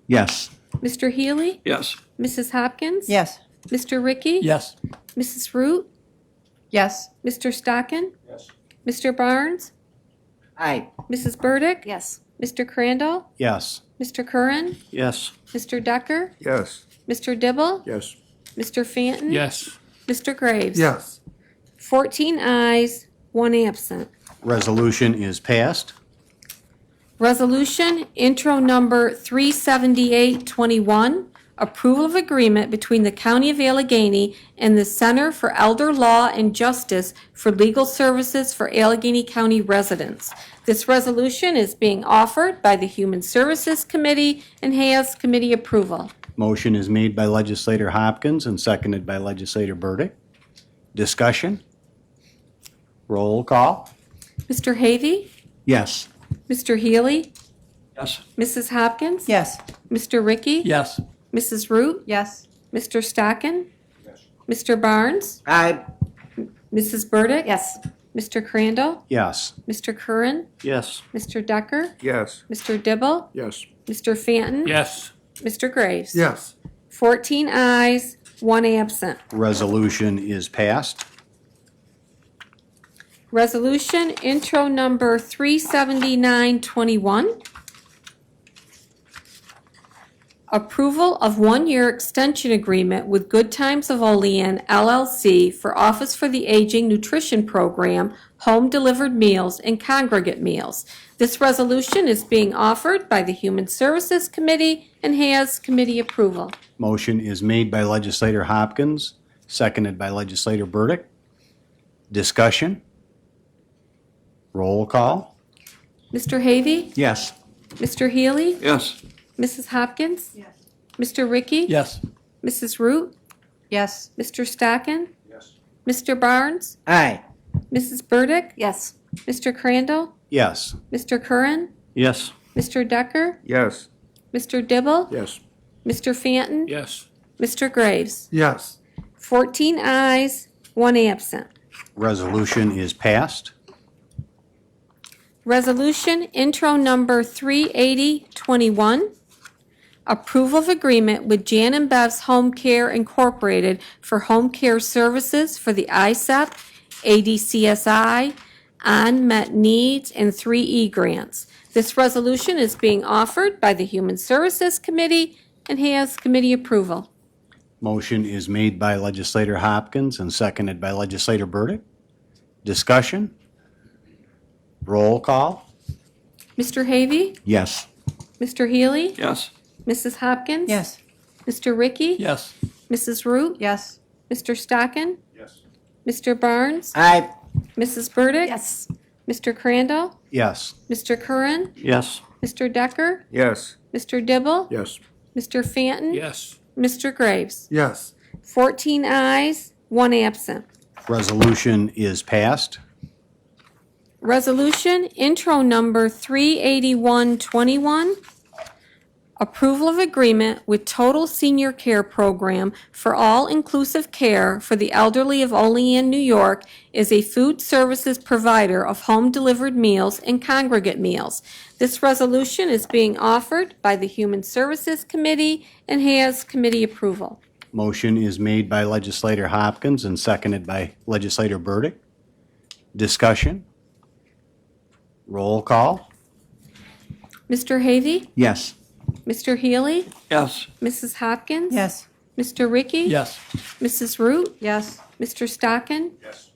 Speaker 1: Yes.
Speaker 4: Mr. Healy?
Speaker 3: Yes.
Speaker 4: Mrs. Hopkins?
Speaker 5: Yes.
Speaker 4: Mr. Ricky?
Speaker 2: Yes.
Speaker 4: Mrs. Root?
Speaker 5: Yes.
Speaker 4: Mr. Stockin? Yes. Mr. Barnes?
Speaker 11: Aye.
Speaker 4: Mrs. Burdick?
Speaker 7: Yes.
Speaker 4: Mr. Crandall?
Speaker 1: Yes.
Speaker 4: Mr. Curran?
Speaker 3: Yes.
Speaker 4: Mr. Decker?
Speaker 10: Yes.
Speaker 4: Mr. Dibble?
Speaker 10: Yes.
Speaker 4: Mr. Fanton?
Speaker 3: Yes.
Speaker 4: Mr. Graves?
Speaker 10: Yes.
Speaker 4: 14 ayes, 1 absent.
Speaker 1: Resolution is passed.
Speaker 4: Resolution intro number 37821, approval of agreement between the County of Allegheny and the Center for Elder Law and Justice for legal services for Allegheny County residents. This resolution is being offered by the Human Services Committee and has committee approval.
Speaker 1: Motion is made by Legislator Hopkins and seconded by Legislator Burdick. Discussion? Roll call?
Speaker 4: Mr. Havey?
Speaker 1: Yes.
Speaker 4: Mr. Healy?
Speaker 3: Yes.
Speaker 4: Mrs. Hopkins?
Speaker 5: Yes.
Speaker 4: Mr. Ricky?
Speaker 2: Yes.
Speaker 4: Mrs. Root?
Speaker 5: Yes.
Speaker 4: Mr. Stockin? Mr. Barnes?
Speaker 11: Aye.
Speaker 4: Mrs. Burdick?
Speaker 7: Yes.
Speaker 4: Mr. Crandall?
Speaker 1: Yes.
Speaker 4: Mr. Curran?
Speaker 3: Yes.
Speaker 4: Mr. Decker?
Speaker 10: Yes.
Speaker 4: Mr. Dibble?
Speaker 10: Yes.
Speaker 4: Mr. Fanton?
Speaker 3: Yes.
Speaker 4: Mr. Graves?
Speaker 10: Yes.
Speaker 4: 14 ayes, 1 absent.
Speaker 1: Resolution is passed.
Speaker 4: Resolution intro number 37921. Approval of 1-year extension agreement with Good Times of Olean LLC for Office for the Aging Nutrition Program, home delivered meals, and congregate meals. This resolution is being offered by the Human Services Committee and has committee approval.
Speaker 1: Motion is made by Legislator Hopkins, seconded by Legislator Burdick. Discussion? Roll call?
Speaker 4: Mr. Havey?
Speaker 1: Yes.
Speaker 4: Mr. Healy?
Speaker 3: Yes.
Speaker 4: Mrs. Hopkins? Yes. Mr. Ricky?
Speaker 2: Yes.
Speaker 4: Mrs. Root?
Speaker 5: Yes.
Speaker 4: Mr. Stockin? Yes. Mr. Barnes?
Speaker 11: Aye.
Speaker 4: Mrs. Burdick?
Speaker 7: Yes.
Speaker 4: Mr. Crandall?
Speaker 1: Yes.
Speaker 4: Mr. Curran?
Speaker 3: Yes.
Speaker 4: Mr. Decker?
Speaker 10: Yes.
Speaker 4: Mr. Dibble?
Speaker 10: Yes.
Speaker 4: Mr. Fanton?
Speaker 3: Yes.
Speaker 4: Mr. Graves?
Speaker 10: Yes.
Speaker 4: 14 ayes, 1 absent.
Speaker 1: Resolution is passed.
Speaker 4: Resolution intro number 38021. Approval of agreement with Jan and Bev's Home Care Incorporated for home care services for the ISEP, ADCSI, Unmet Needs, and 3E grants. This resolution is being offered by the Human Services Committee and has committee approval.
Speaker 1: Motion is made by Legislator Hopkins and seconded by Legislator Burdick. Discussion? Roll call?
Speaker 4: Mr. Havey?
Speaker 1: Yes.
Speaker 4: Mr. Healy?
Speaker 3: Yes.
Speaker 4: Mrs. Hopkins?
Speaker 5: Yes.
Speaker 4: Mr. Ricky?
Speaker 2: Yes.
Speaker 4: Mrs. Root?
Speaker 5: Yes.
Speaker 4: Mr. Stockin?
Speaker 10: Yes.
Speaker 4: Mr. Barnes?
Speaker 11: Aye.
Speaker 4: Mrs. Burdick?
Speaker 7: Yes.
Speaker 4: Mr. Crandall?
Speaker 1: Yes.
Speaker 4: Mr. Curran?
Speaker 3: Yes.
Speaker 4: Mr. Decker?
Speaker 10: Yes.
Speaker 4: Mr. Dibble?
Speaker 10: Yes.
Speaker 4: Mr. Fanton?
Speaker 3: Yes.
Speaker 4: Mr. Graves?
Speaker 10: Yes.
Speaker 4: 14 ayes, 1 absent.
Speaker 1: Resolution is passed.
Speaker 4: Resolution intro number 38121. Approval of agreement with Total Senior Care Program for all-inclusive care for the elderly of Olean, New York, is a food services provider of home-delivered meals and congregate meals. This resolution is being offered by the Human Services Committee and has committee approval.
Speaker 1: Motion is made by Legislator Hopkins and seconded by Legislator Burdick. Discussion? Roll call?
Speaker 4: Mr. Havey?
Speaker 11: Yes.
Speaker 4: Mr. Healy?
Speaker 3: Yes.
Speaker 4: Mrs. Hopkins?
Speaker 5: Yes.
Speaker 4: Mr. Ricky?
Speaker 2: Yes.
Speaker 4: Mrs. Root?
Speaker 5: Yes.
Speaker 4: Mr. Stockin? Yes.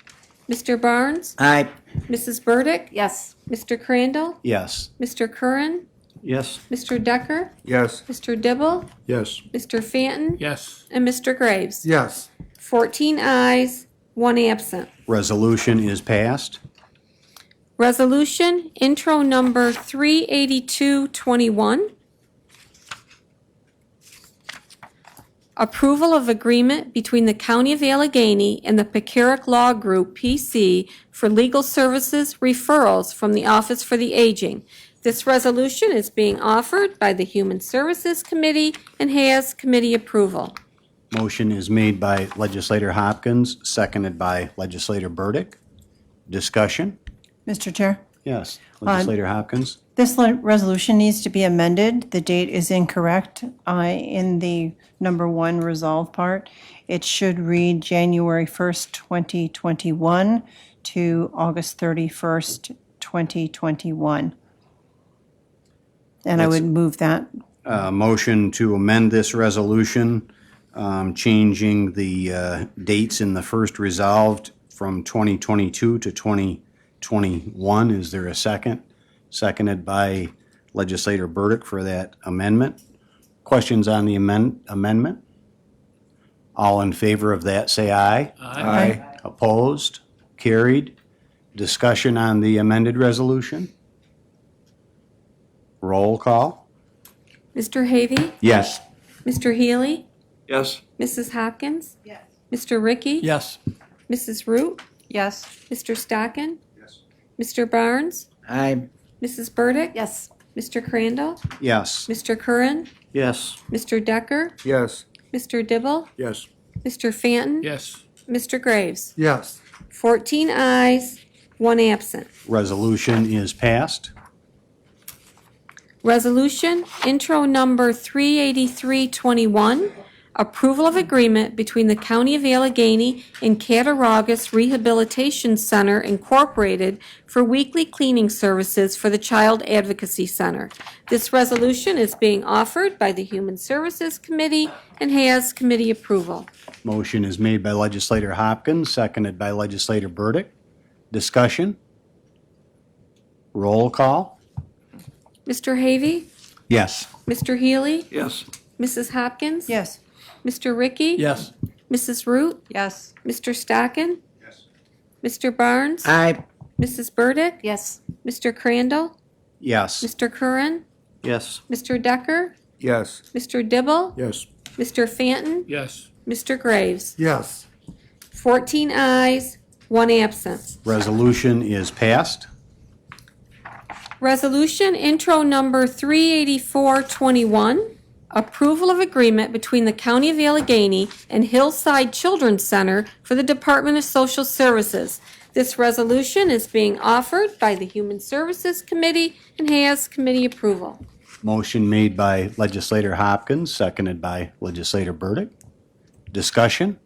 Speaker 4: Mr. Barnes?
Speaker 11: Aye.
Speaker 4: Mrs. Burdick?
Speaker 12: Yes.
Speaker 4: Mr. Crandall?
Speaker 1: Yes.
Speaker 4: Mr. Curran?
Speaker 3: Yes.
Speaker 4: Mr. Decker?
Speaker 10: Yes.
Speaker 4: Mr. Dibble?
Speaker 1: Yes.
Speaker 4: Mr. Fanton?
Speaker 3: Yes.
Speaker 4: And Mr. Graves?
Speaker 10: Yes.
Speaker 4: 14 ayes, 1 absent.
Speaker 1: Resolution is passed.
Speaker 4: Resolution intro number 38221. Approval of agreement between the County of Allegheny and the Pecaric Law Group, PC, for legal services referrals from the Office for the Aging. This resolution is being offered by the Human Services Committee and has committee approval.
Speaker 1: Motion is made by Legislator Hopkins, seconded by Legislator Burdick. Discussion?
Speaker 5: Mr. Chair,
Speaker 1: Yes. Legislator Hopkins?
Speaker 5: this resolution needs to be amended. The date is incorrect in the number 1 resolve part. It should read January 1st, 2021 to August 31st, 2021. And I would move that.
Speaker 1: Motion to amend this resolution, changing the dates in the first resolved from 2022 to 2021. Is there a second? Seconded by Legislator Burdick for that amendment. Questions on the amendment? All in favor of that, say aye.
Speaker 10: Aye.
Speaker 1: Opposed? Carried. Discussion on the amended resolution? Roll call?
Speaker 4: Mr. Havey?
Speaker 1: Yes.
Speaker 4: Mr. Healy?
Speaker 3: Yes.
Speaker 4: Mrs. Hopkins? Yes. Mr. Ricky?
Speaker 2: Yes.
Speaker 4: Mrs. Root?
Speaker 5: Yes.
Speaker 4: Mr. Stockin? Yes. Mr. Barnes?
Speaker 11: Aye.
Speaker 4: Mrs. Burdick?
Speaker 12: Yes.
Speaker 4: Mr. Crandall?
Speaker 1: Yes.
Speaker 4: Mr. Curran?
Speaker 3: Yes.
Speaker 4: Mr. Decker?
Speaker 10: Yes.
Speaker 4: Mr. Dibble?
Speaker 1: Yes.
Speaker 4: Mr. Fanton?
Speaker 3: Yes.
Speaker 4: Mr. Graves?
Speaker 10: Yes.
Speaker 4: 14 ayes, 1 absent.
Speaker 1: Resolution is passed.
Speaker 4: Resolution intro number 38321, approval of agreement between the County of Allegheny and Cattaraugus Rehabilitation Center Incorporated for weekly cleaning services for the Child Advocacy Center. This resolution is being offered by the Human Services Committee and has committee approval.
Speaker 1: Motion is made by Legislator Hopkins, seconded by Legislator Burdick. Discussion? Roll call?
Speaker 4: Mr. Havey?
Speaker 1: Yes.
Speaker 4: Mr. Healy?
Speaker 3: Yes.
Speaker 4: Mrs. Hopkins?
Speaker 5: Yes.
Speaker 4: Mr. Ricky?
Speaker 2: Yes.
Speaker 4: Mrs. Root?
Speaker 5: Yes.
Speaker 4: Mr. Stockin? Yes. Mr. Barnes?
Speaker 11: Aye.
Speaker 4: Mrs. Burdick?
Speaker 12: Yes.
Speaker 4: Mr. Crandall?
Speaker 1: Yes.
Speaker 4: Mr. Curran?
Speaker 3: Yes.
Speaker 4: Mr. Decker?
Speaker 10: Yes.
Speaker 4: Mr. Dibble?
Speaker 1: Yes.
Speaker 4: Mr. Fanton?
Speaker 3: Yes.
Speaker 4: Mr. Graves?
Speaker 10: Yes.
Speaker 4: 14 ayes, 1 absent.
Speaker 1: Resolution is passed.
Speaker 4: Resolution intro number 38421, approval of agreement between the County of Allegheny and Hillside Children's Center for the Department of Social Services. This resolution is being offered by the Human Services Committee and has committee approval.
Speaker 1: Motion made by Legislator Hopkins, seconded by Legislator Burdick. Discussion?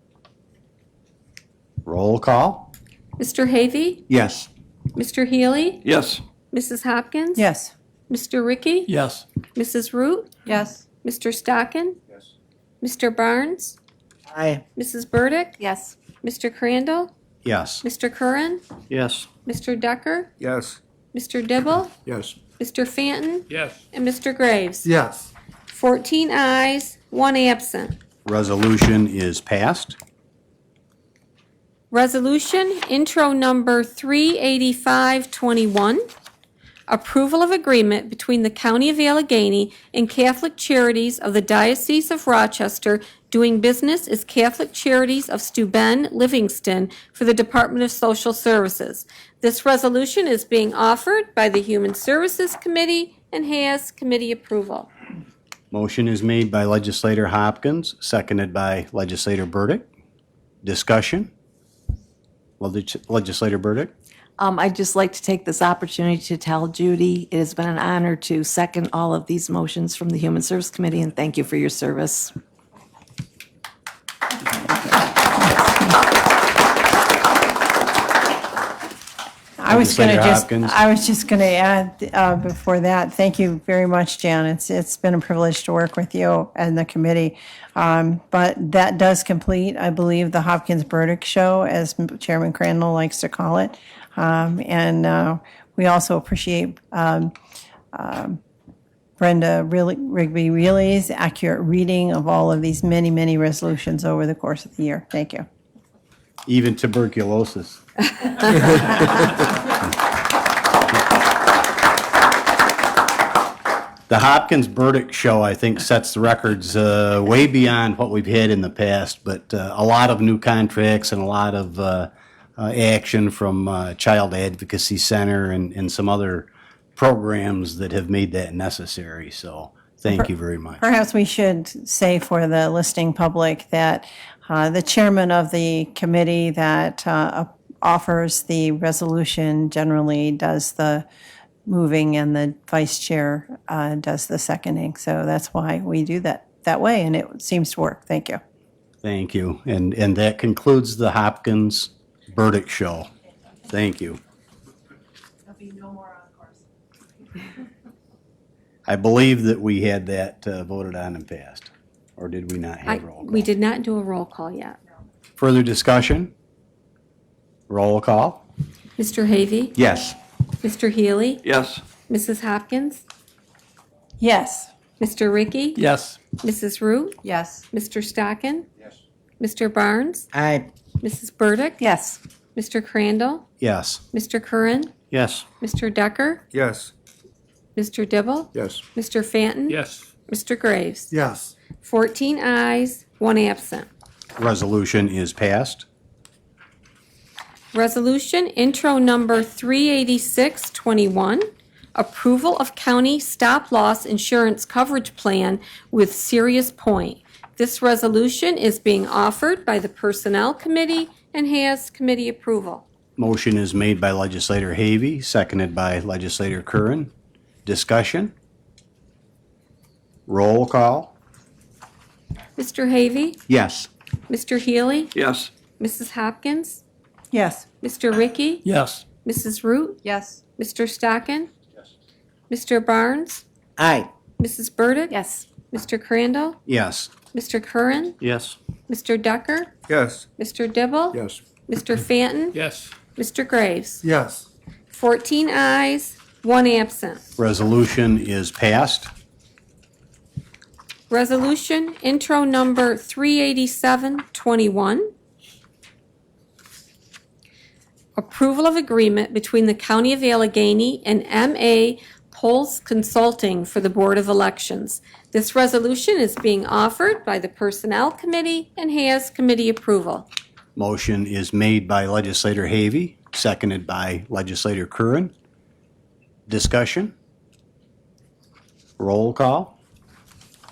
Speaker 1: Roll call?
Speaker 4: Mr. Havey?
Speaker 1: Yes.
Speaker 4: Mr. Healy?
Speaker 3: Yes.
Speaker 4: Mrs. Hopkins?
Speaker 5: Yes.
Speaker 4: Mr. Ricky?
Speaker 2: Yes.
Speaker 4: Mrs. Root?
Speaker 5: Yes.
Speaker 4: Mr. Stockin? Yes. Mr. Barnes?
Speaker 11: Aye.
Speaker 4: Mrs. Burdick?
Speaker 12: Yes.
Speaker 4: Mr. Crandall?
Speaker 1: Yes.
Speaker 4: Mr. Curran?
Speaker 3: Yes.
Speaker 4: Mr. Decker?
Speaker 10: Yes.
Speaker 4: Mr. Dibble?
Speaker 1: Yes.
Speaker 4: Mr. Fanton?
Speaker 3: Yes.
Speaker 4: And Mr. Graves?
Speaker 10: Yes.
Speaker 4: 14 ayes, 1 absent.
Speaker 1: Resolution is passed.
Speaker 4: Resolution intro number 38521, approval of agreement between the County of Allegheny and Catholic Charities of the Diocese of Rochester doing business as Catholic Charities of Steuben, Livingston for the Department of Social Services. This resolution is being offered by the Human Services Committee and has committee approval.
Speaker 1: Motion is made by Legislator Hopkins, seconded by Legislator Burdick. Discussion? Legislator Burdick?
Speaker 13: I'd just like to take this opportunity to tell Judy it has been an honor to second all of these motions from the Human Service Committee, and thank you for your service.
Speaker 5: I was going to
Speaker 1: Legislator
Speaker 5: just,
Speaker 1: Hopkins.
Speaker 5: I was just going to add before that, thank you very much, Jan. It's been a privilege to work with you and the committee. But that does complete, I believe, the Hopkins Burdick Show, as Chairman Crandall likes to call it. And we also appreciate Brenda Rigby-Reilly's accurate reading of all of these many, many resolutions over the course of the year. Thank you.
Speaker 1: Even tuberculosis. The Hopkins Burdick Show, I think, sets the records way beyond what we've had in the past, but a lot of new contracts and a lot of action from Child Advocacy Center and some other programs that have made that necessary. So thank you very much.
Speaker 5: Perhaps we should say for the listening public that the chairman of the committee that offers the resolution generally does the moving and the vice chair does the seconding. So that's why we do that way, and it seems to work. Thank you.
Speaker 1: Thank you. And that concludes the Hopkins Burdick Show. Thank you.
Speaker 9: There'll be no more encores.
Speaker 1: I believe that we had that voted on and passed, or did we not have roll call?
Speaker 4: We did not do a roll call yet.
Speaker 1: Further discussion? Roll call?
Speaker 4: Mr. Havey?
Speaker 6: Yes.
Speaker 4: Mr. Healy?
Speaker 3: Yes.
Speaker 4: Mrs. Hopkins?
Speaker 5: Yes.
Speaker 4: Mr. Ricky?
Speaker 3: Yes.
Speaker 4: Mrs. Root?
Speaker 5: Yes.
Speaker 4: Mr. Stockin? Yes. Mr. Barnes?
Speaker 11: Aye.
Speaker 4: Mrs. Burdick?
Speaker 5: Yes.
Speaker 4: Mr. Crandall?
Speaker 1: Yes.
Speaker 4: Mr. Curran?
Speaker 1: Yes.
Speaker 4: Mr. Decker?
Speaker 10: Yes.
Speaker 4: Mr. Dibble?
Speaker 10: Yes.
Speaker 4: Mr. Fanton?
Speaker 3: Yes.
Speaker 4: Mr. Graves?
Speaker 10: Yes.
Speaker 4: 14 ayes, 1 absent.
Speaker 1: Resolution is passed.
Speaker 4: Resolution intro number 38621, approval of county stop-loss insurance coverage plan with Serious Point. This resolution is being offered by the Personnel Committee and has committee approval.
Speaker 1: Motion is made by Legislator Havey, seconded by Legislator Curran. Discussion? Roll call?
Speaker 4: Mr. Havey?
Speaker 6: Yes.
Speaker 4: Mr. Healy?
Speaker 3: Yes.
Speaker 4: Mrs. Hopkins?
Speaker 5: Yes.
Speaker 4: Mr. Ricky?
Speaker 3: Yes.
Speaker 4: Mrs. Root?
Speaker 5: Yes.
Speaker 4: Mr. Stockin? Yes. Mr. Barnes?
Speaker 11: Aye.
Speaker 4: Mrs. Burdick?
Speaker 13: Yes.
Speaker 4: Mr. Crandall?
Speaker 1: Yes.
Speaker 4: Mr. Curran?
Speaker 1: Yes.
Speaker 4: Mr. Decker?
Speaker 10: Yes.
Speaker 4: Mr. Dibble?
Speaker 10: Yes.
Speaker 4: Mr. Fanton?
Speaker 3: Yes.
Speaker 4: Mr. Graves?
Speaker 10: Yes.
Speaker 4: 14 ayes, 1 absent.
Speaker 1: Resolution is passed.
Speaker 4: Resolution intro number 38721. Approval of agreement between the County of Allegheny and M.A. Polls Consulting for the Board of Elections. This resolution is being offered by the Personnel Committee and has committee approval.
Speaker 1: Motion is made by Legislator Havey, seconded by Legislator Curran. Discussion? Roll call?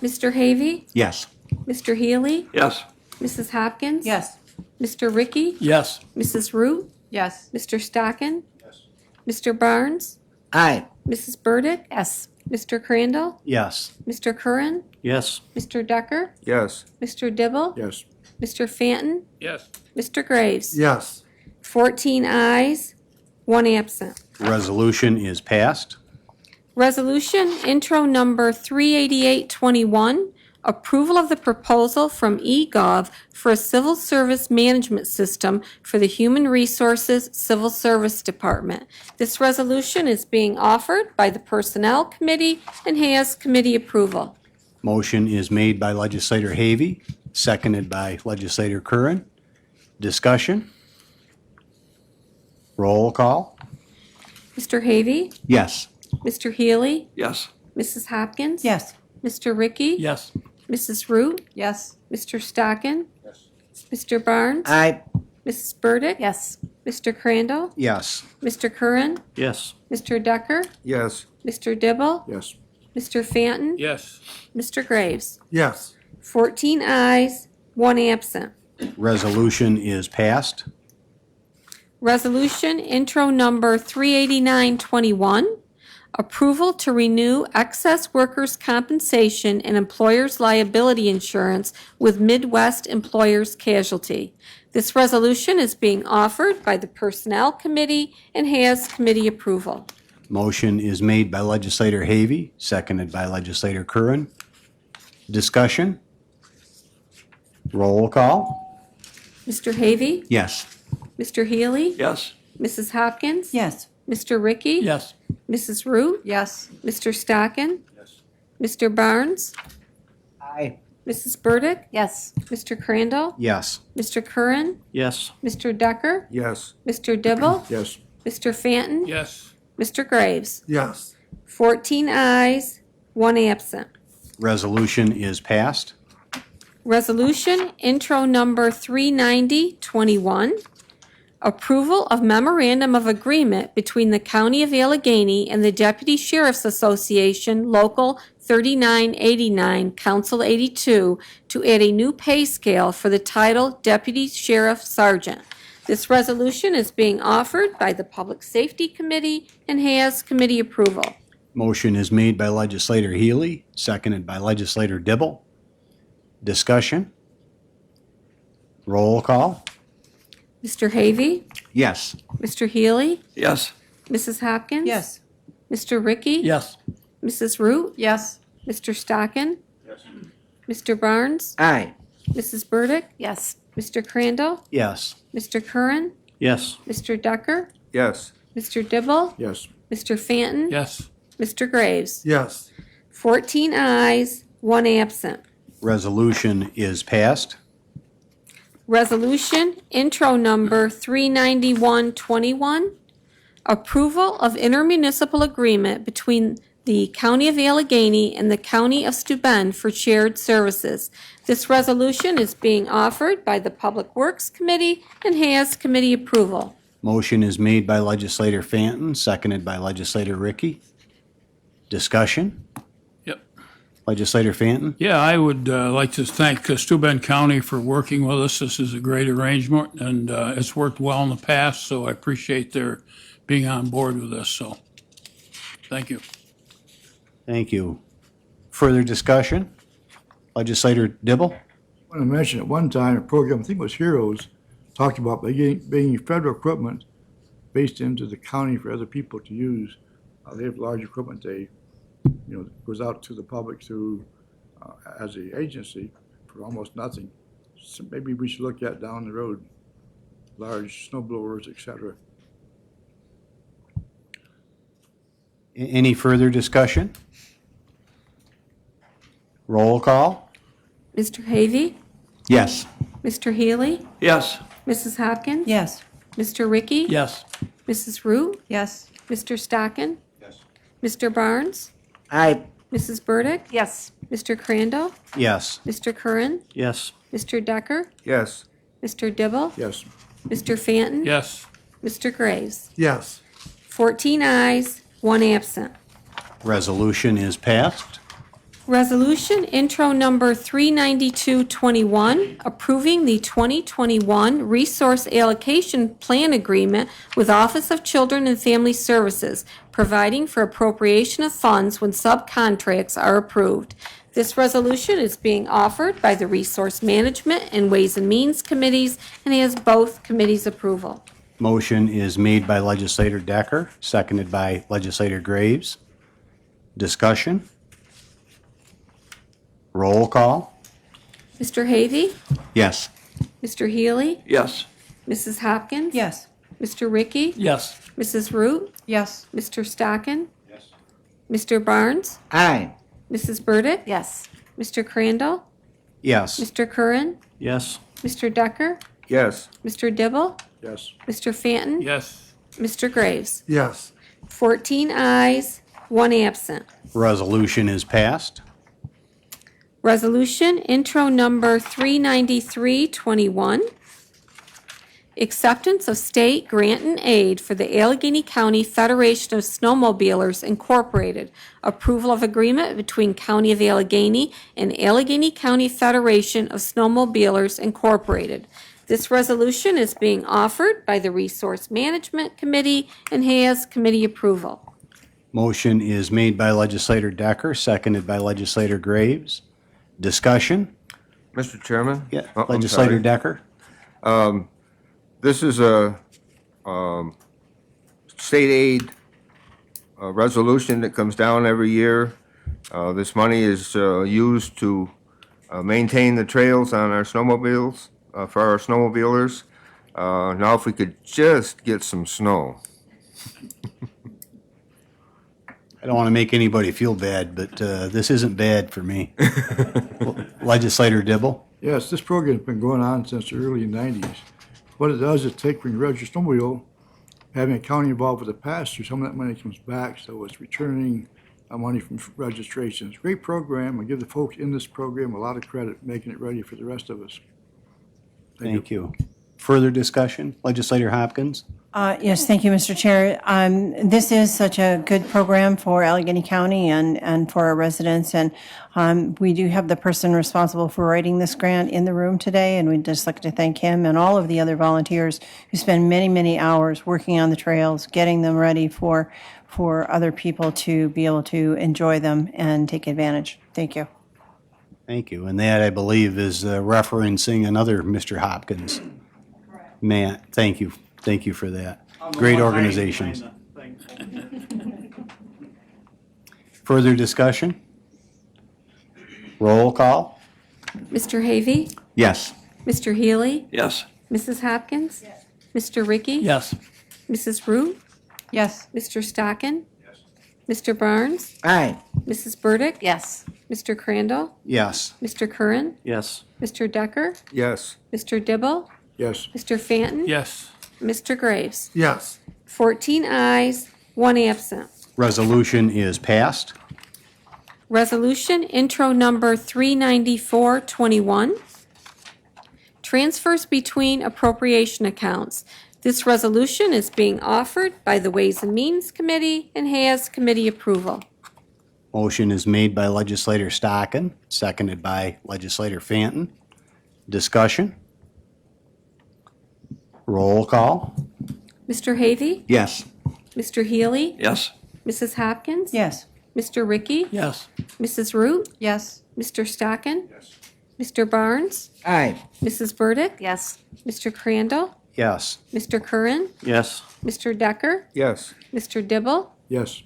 Speaker 4: Mr. Havey?
Speaker 6: Yes.
Speaker 4: Mr. Healy?
Speaker 3: Yes.
Speaker 4: Mrs. Hopkins?
Speaker 5: Yes.
Speaker 4: Mr. Ricky?
Speaker 3: Yes.
Speaker 4: Mrs. Root?
Speaker 5: Yes.
Speaker 4: Mr. Stockin? Yes. Mr. Barnes?
Speaker 11: Aye.
Speaker 4: Mrs. Burdick?
Speaker 13: Yes.
Speaker 4: Mr. Crandall?
Speaker 1: Yes.
Speaker 4: Mr. Curran?
Speaker 1: Yes.
Speaker 4: Mr. Decker?
Speaker 10: Yes.
Speaker 4: Mr. Dibble?
Speaker 10: Yes.
Speaker 4: Mr. Fanton?
Speaker 3: Yes.
Speaker 4: Mr. Graves?
Speaker 10: Yes.
Speaker 4: 14 ayes, 1 absent.
Speaker 1: Resolution is passed.
Speaker 4: Resolution intro number 38821, approval of the proposal from eGov for a civil service management system for the Human Resources Civil Service Department. This resolution is being offered by the Personnel Committee and has committee approval.
Speaker 1: Motion is made by Legislator Havey, seconded by Legislator Curran. Discussion? Roll call?
Speaker 4: Mr. Havey?
Speaker 6: Yes.
Speaker 4: Mr. Healy?
Speaker 3: Yes.
Speaker 4: Mrs. Hopkins?
Speaker 5: Yes.
Speaker 4: Mr. Ricky?
Speaker 3: Yes.
Speaker 4: Mrs. Root?
Speaker 5: Yes.
Speaker 4: Mr. Stockin? Yes. Mr. Barnes?
Speaker 11: Aye.
Speaker 4: Mrs. Burdick?
Speaker 13: Yes.
Speaker 4: Mr. Crandall?
Speaker 1: Yes.
Speaker 4: Mr. Curran?
Speaker 1: Yes.
Speaker 4: Mr. Decker?
Speaker 10: Yes.
Speaker 4: Mr. Dibble?
Speaker 10: Yes.
Speaker 4: Mr. Fanton?
Speaker 3: Yes.
Speaker 4: Mr. Graves?
Speaker 10: Yes.
Speaker 4: 14 ayes, 1 absent.
Speaker 1: Resolution is passed.
Speaker 4: Resolution intro number 38921, approval to renew excess workers' compensation and employers' liability insurance with Midwest Employers Casualty. This resolution is being offered by the Personnel Committee and has committee approval.
Speaker 1: Motion is made by Legislator Havey, seconded by Legislator Curran. Discussion? Roll call?
Speaker 4: Mr. Havey?
Speaker 1: Yes.
Speaker 4: Mr. Healy?
Speaker 3: Yes.
Speaker 4: Mrs. Hopkins?
Speaker 5: Yes.
Speaker 4: Mr. Ricky?
Speaker 2: Yes.
Speaker 4: Mrs. Root?
Speaker 5: Yes.
Speaker 4: Mr. Stockin? Yes. Mr. Barnes?
Speaker 11: Aye.
Speaker 4: Mrs. Burdick?
Speaker 13: Yes.
Speaker 4: Mr. Crandall?
Speaker 1: Yes.
Speaker 4: Mr. Curran?
Speaker 3: Yes.
Speaker 4: Mr. Decker?
Speaker 10: Yes.
Speaker 4: Mr. Dibble?
Speaker 10: Yes.
Speaker 4: Mr. Fanton?
Speaker 3: Yes.
Speaker 4: Mr. Graves?
Speaker 10: Yes.
Speaker 4: 14 ayes, 1 absent.
Speaker 1: Resolution is passed.
Speaker 4: Resolution intro number 39021, approval of memorandum of agreement between the County of Allegheny and the Deputy Sheriff's Association Local 3989, Council 82, to add a new pay scale for the title Deputy Sheriff Sergeant. This resolution is being offered by the Public Safety Committee and has committee approval.
Speaker 1: Motion is made by Legislator Healy, seconded by Legislator Dibble. Discussion? Roll call?
Speaker 4: Mr. Havey?
Speaker 1: Yes.
Speaker 4: Mr. Healy?
Speaker 3: Yes.
Speaker 4: Mrs. Hopkins?
Speaker 5: Yes.
Speaker 4: Mr. Ricky?
Speaker 2: Yes.
Speaker 4: Mrs. Root?
Speaker 5: Yes.
Speaker 4: Mr. Stockin? Yes. Mr. Barnes?
Speaker 11: Aye.
Speaker 4: Mrs. Burdick?
Speaker 13: Yes.
Speaker 4: Mr. Crandall?
Speaker 1: Yes.
Speaker 4: Mr. Curran?
Speaker 3: Yes.
Speaker 4: Mr. Decker?
Speaker 10: Yes.
Speaker 4: Mr. Dibble?
Speaker 10: Yes.
Speaker 4: Mr. Fanton?
Speaker 3: Yes.
Speaker 4: Mr. Graves?
Speaker 10: Yes.
Speaker 4: 14 ayes, 1 absent.
Speaker 1: Resolution is passed.
Speaker 4: Resolution intro number 39121, approval of intermunicipal agreement between the County of Allegheny and the County of Steuben for shared services. This resolution is being offered by the Public Works Committee and has committee approval.
Speaker 1: Motion is made by Legislator Fanton, seconded by Legislator Ricky. Discussion?
Speaker 14: Yep.
Speaker 1: Legislator Fanton?
Speaker 14: Yeah, I would like to thank Steuben County for working with us. This is a great arrangement, and it's worked well in the past, so I appreciate their being on board with this, so thank you.
Speaker 1: Thank you. Further discussion? Legislator Dibble?
Speaker 15: I want to mention at one time, a program, I think it was Heroes, talked about bringing federal equipment based into the county for other people to use. They have large equipment goes out to the public through, as an agency for almost nothing. So maybe we should look at down the road, large snow blowers, et cetera.
Speaker 1: Any further discussion? Roll call?
Speaker 4: Mr. Havey?
Speaker 1: Yes.
Speaker 4: Mr. Healy?
Speaker 3: Yes.
Speaker 4: Mrs. Hopkins?
Speaker 5: Yes.
Speaker 4: Mr. Ricky?
Speaker 2: Yes.
Speaker 4: Mrs. Root?
Speaker 5: Yes.
Speaker 4: Mr. Stockin? Yes. Mr. Barnes?
Speaker 11: Aye.
Speaker 4: Mrs. Burdick?
Speaker 13: Yes.
Speaker 4: Mr. Crandall?
Speaker 1: Yes.
Speaker 4: Mr. Curran?
Speaker 3: Yes.
Speaker 4: Mr. Decker?
Speaker 10: Yes.
Speaker 4: Mr. Dibble?
Speaker 15: Yes.
Speaker 4: Mr. Fanton?
Speaker 14: Yes.
Speaker 4: Mr. Graves?
Speaker 15: Yes.
Speaker 4: 14 ayes, 1 absent.
Speaker 1: Resolution is passed.
Speaker 4: Resolution intro number 39221, approving the 2021 Resource Allocation Plan Agreement with Office of Children and Family Services, providing for appropriation of funds when subcontracts are approved. This resolution is being offered by the Resource Management and Ways and Means Committees and has both committees' approval.
Speaker 1: Motion is made by Legislator Decker, seconded by Legislator Graves. Discussion? Roll call?
Speaker 4: Mr. Havey?
Speaker 1: Yes.
Speaker 4: Mr. Healy?
Speaker 3: Yes.
Speaker 4: Mrs. Hopkins?
Speaker 5: Yes.
Speaker 4: Mr. Ricky?
Speaker 2: Yes.
Speaker 4: Mrs. Root?
Speaker 5: Yes.
Speaker 4: Mr. Stockin? Yes. Mr. Barnes?
Speaker 11: Aye.
Speaker 4: Mrs. Burdick?
Speaker 13: Yes.
Speaker 4: Mr. Crandall?
Speaker 1: Yes.
Speaker 4: Mr. Curran?
Speaker 3: Yes.
Speaker 4: Mr. Decker?
Speaker 10: Yes.
Speaker 4: Mr. Dibble?
Speaker 15: Yes.
Speaker 4: Mr. Fanton?
Speaker 14: Yes.
Speaker 4: Mr. Graves?
Speaker 15: Yes.
Speaker 4: 14 ayes, 1 absent.
Speaker 1: Resolution is passed.
Speaker 4: Resolution intro number 39321, acceptance of state grant and aid for the Allegheny County Federation of Snowmobilers Incorporated, approval of agreement between County of Allegheny and Allegheny County Federation of Snowmobilers Incorporated. This resolution is being offered by the Resource Management Committee and has committee approval.
Speaker 1: Motion is made by Legislator Decker, seconded by Legislator Graves. Discussion?
Speaker 10: Mr. Chairman?
Speaker 1: Yeah,
Speaker 10: Oh, I'm
Speaker 1: Legislator
Speaker 10: sorry.
Speaker 1: Decker?
Speaker 10: This is a state aid resolution that comes down every year. This money is used to maintain the trails on our snowmobiles, for our snowmobilers. Now, if we could just get some snow.
Speaker 1: I don't want to make anybody feel bad, but this isn't bad for me. Legislator Dibble?
Speaker 15: Yes, this program's been going on since the early 90s. What it does is take, when you register a snowmobile, having a county involved with the pass-through, some of that money comes back, so it's returning money from registrations. Great program. I give the folks in this program a lot of credit, making it ready for the rest of us.
Speaker 1: Thank you. Further discussion? Legislator Hopkins?
Speaker 5: Yes, thank you, Mr. Chair. This is such a good program for Allegheny County and for our residents. And we do have the person responsible for writing this grant in the room today. And we'd just like to thank him and all of the other volunteers who spend many, many hours working on the trails, getting them ready for other people to be able to enjoy them and take advantage. Thank you.
Speaker 1: Thank you. And that, I believe, is referencing another Mr. Hopkins. Matt, thank you. Thank you for that. Great organizations. Further discussion? Roll call?
Speaker 4: Mr. Havey?
Speaker 1: Yes.
Speaker 4: Mr. Healy?
Speaker 3: Yes.
Speaker 4: Mrs. Hopkins? Mr. Ricky?
Speaker 2: Yes.
Speaker 4: Mrs. Root?
Speaker 5: Yes.
Speaker 4: Mr. Stockin? Mr. Barnes?
Speaker 11: Aye.
Speaker 4: Mrs. Burdick?
Speaker 13: Yes.
Speaker 4: Mr. Crandall?
Speaker 1: Yes.
Speaker 4: Mr. Curran?
Speaker 3: Yes.
Speaker 4: Mr. Decker?
Speaker 10: Yes.
Speaker 4: Mr. Dibble?
Speaker 15: Yes.
Speaker 4: Mr. Fanton?
Speaker 14: Yes.
Speaker 4: Mr. Graves?
Speaker 15: Yes.
Speaker 4: 14 ayes, 1 absent.
Speaker 1: Resolution is passed.
Speaker 4: Resolution intro number 39421. Transfers between appropriation accounts. This resolution is being offered by the Ways and Means Committee and has committee approval.
Speaker 1: Motion is made by Legislator Stockin, seconded by Legislator Fanton. Discussion? Roll call?
Speaker 4: Mr. Havey?
Speaker 1: Yes.
Speaker 4: Mr. Healy?
Speaker 3: Yes.
Speaker 4: Mrs. Hopkins?
Speaker 5: Yes.
Speaker 4: Mr. Ricky?
Speaker 2: Yes.
Speaker 4: Mrs. Root?
Speaker 5: Yes.
Speaker 4: Mr. Stockin? Mr. Barnes?
Speaker 11: Aye.
Speaker 4: Mrs. Burdick?
Speaker 13: Yes.
Speaker 4: Mr. Crandall?
Speaker 1: Yes.
Speaker 4: Mr. Curran?
Speaker 3: Yes.
Speaker 4: Mr. Decker?
Speaker 10: Yes.
Speaker 4: Mr. Dibble?
Speaker 15: Yes.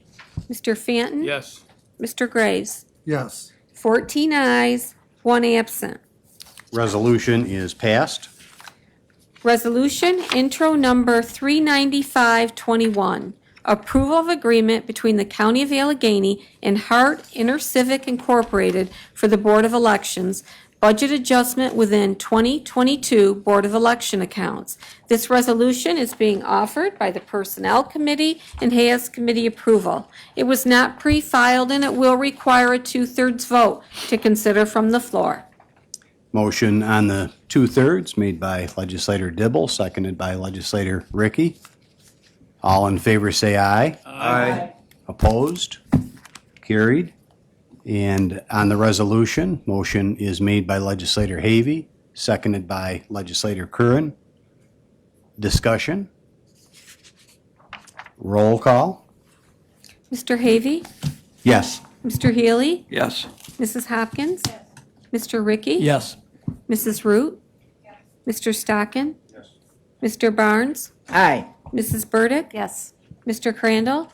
Speaker 4: Mr. Fanton?
Speaker 14: Yes.
Speaker 4: Mr. Graves?
Speaker 15: Yes.
Speaker 4: 14 ayes, 1 absent.
Speaker 1: Resolution is passed.
Speaker 4: Resolution intro number 39521. Approval of agreement between the County of Allegheny and Hart Intercivic Incorporated for the Board of Elections. Budget adjustment within 2022 Board of Election accounts. This resolution is being offered by the Personnel Committee and has committee approval. It was not pre-filed and it will require a 2/3 vote to consider from the floor.
Speaker 1: Motion on the 2/3 made by Legislator Dibble, seconded by Legislator Ricky. All in favor say aye.
Speaker 10: Aye.
Speaker 1: Opposed? Carried. And on the resolution, motion is made by Legislator Havey, seconded by Legislator Curran. Discussion? Roll call?
Speaker 4: Mr. Havey?
Speaker 1: Yes.
Speaker 4: Mr. Healy?
Speaker 3: Yes.
Speaker 4: Mrs. Hopkins? Mr. Ricky?
Speaker 2: Yes.
Speaker 4: Mrs. Root? Mr. Stockin? Mr. Barnes?
Speaker 11: Aye.
Speaker 4: Mrs. Burdick?
Speaker 13: Yes.
Speaker 4: Mr. Crandall?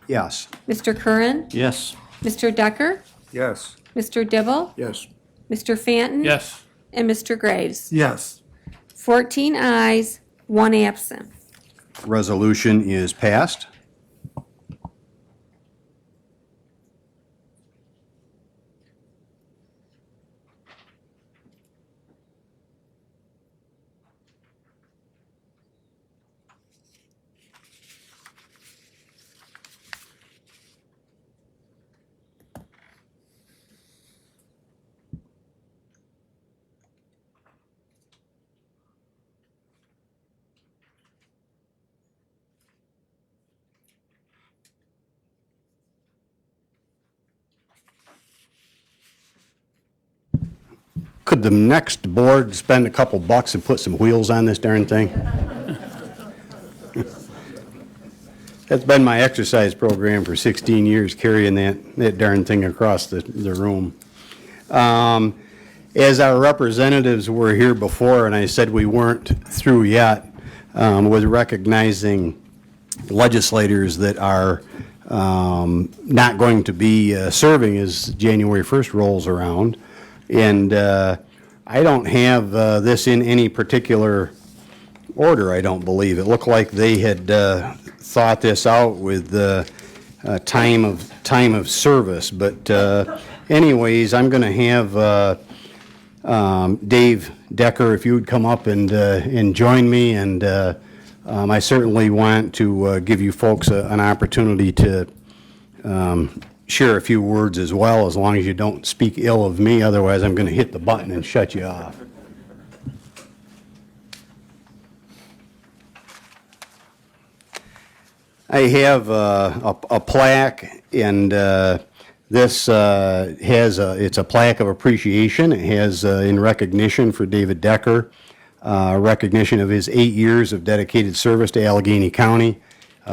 Speaker 1: Yes.
Speaker 4: Mr. Curran?
Speaker 3: Yes.
Speaker 4: Mr. Decker?
Speaker 10: Yes.
Speaker 4: Mr. Dibble?
Speaker 15: Yes.
Speaker 4: Mr. Fanton?
Speaker 14: Yes.
Speaker 4: And Mr. Graves?
Speaker 15: Yes.
Speaker 4: 14 ayes, 1 absent.
Speaker 1: Resolution is passed. Could the next board spend a couple bucks and put some wheels on this darn thing? That's been my exercise program for 16 years, carrying that darn thing across the room. As our representatives were here before, and I said we weren't through yet with recognizing legislators that are not going to be serving as January 1st rolls around. And I don't have this in any particular order, I don't believe. It looked like they had thought this out with time of service. But anyways, I'm going to have Dave Decker, if you would come up and join me. And I certainly want to give you folks an opportunity to share a few words as well, as long as you don't speak ill of me. Otherwise, I'm going to hit the button and shut you off. I have a plaque, and this it's a plaque of appreciation. It has in recognition for David Decker, recognition of his 8 years of dedicated service to Allegheny County.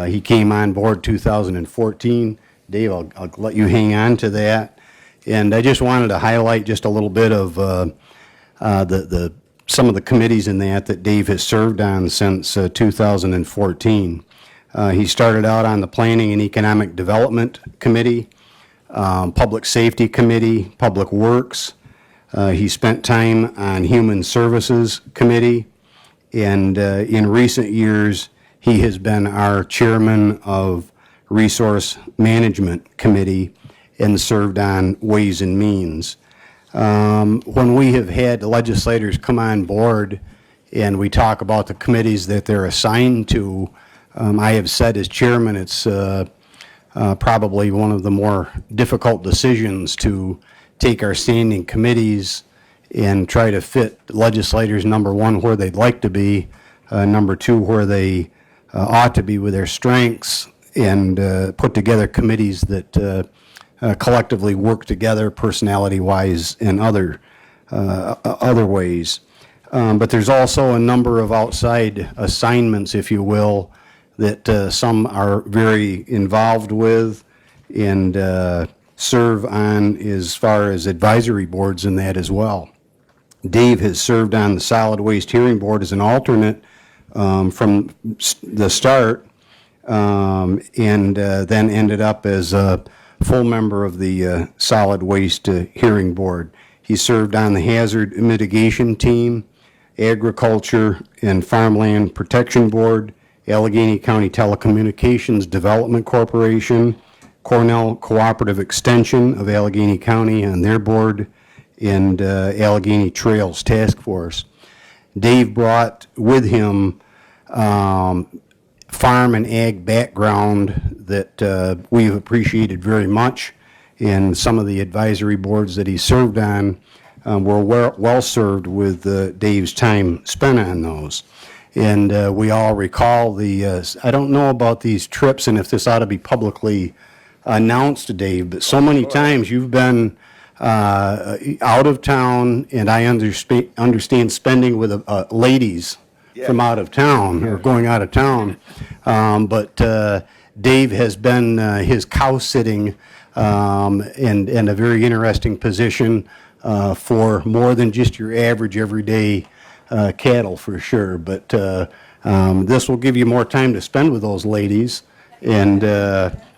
Speaker 1: He came on board 2014. Dave, I'll let you hang on to that. And I just wanted to highlight just a little bit of some of the committees in that Dave has served on since 2014. He started out on the Planning and Economic Development Committee, Public Safety Committee, Public Works. He spent time on Human Services Committee, and in recent years, he has been our chairman of Resource Management Committee and served on Ways and Means. When we have had legislators come on board and we talk about the committees that they're assigned to, I have said as chairman, it's probably one of the more difficult decisions to take our standing committees and try to fit legislators, number one, where they'd like to be, number two, where they ought to be with their strengths, and put together committees that collectively work together personality-wise and other ways. But there's also a number of outside assignments, if you will, that some are very involved with and serve on as far as advisory boards and that as well. Dave has served on the Solid Waste Hearing Board as an alternate from the start, and then ended up as a full member of the Solid Waste Hearing Board. He served on the Hazard Mitigation Team, Agriculture and Farmland Protection Board, Allegheny County Telecommunications Development Corporation, Cornell Cooperative Extension of Allegheny County on their board, and Allegheny Trails Task Force. Dave brought with him farm and ag background that we've appreciated very much, and some of the advisory boards that he served on were well served with Dave's time spent on those. And we all recall I don't know about these trips and if this ought to be publicly announced, Dave, but so many times you've been out of town, and I understand spending with ladies from out of town or going out of town. But Dave has been his cow sitting and a very interesting position for more than just your average everyday cattle, for sure. But this will give you more time to spend with those ladies. And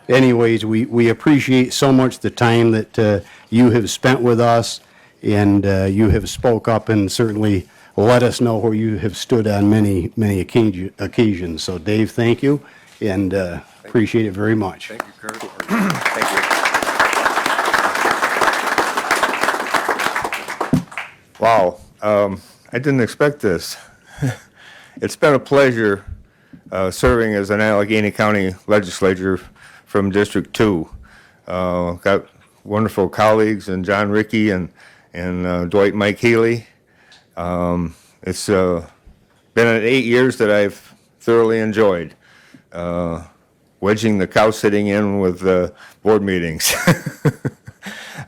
Speaker 1: anyways, we appreciate so much the time that you have spent with us, and you have spoke up and certainly let us know where you have stood on many occasions. So Dave, thank you, and appreciate it very much.
Speaker 10: Thank you, Kurt. Thank you. Wow, I didn't expect this. It's been a pleasure serving as an Allegheny County Legislator from District 2. Got wonderful colleagues in John Rickey and Dwight Mike Healy. It's been 8 years that I've thoroughly enjoyed, wedging the cow sitting in with board meetings.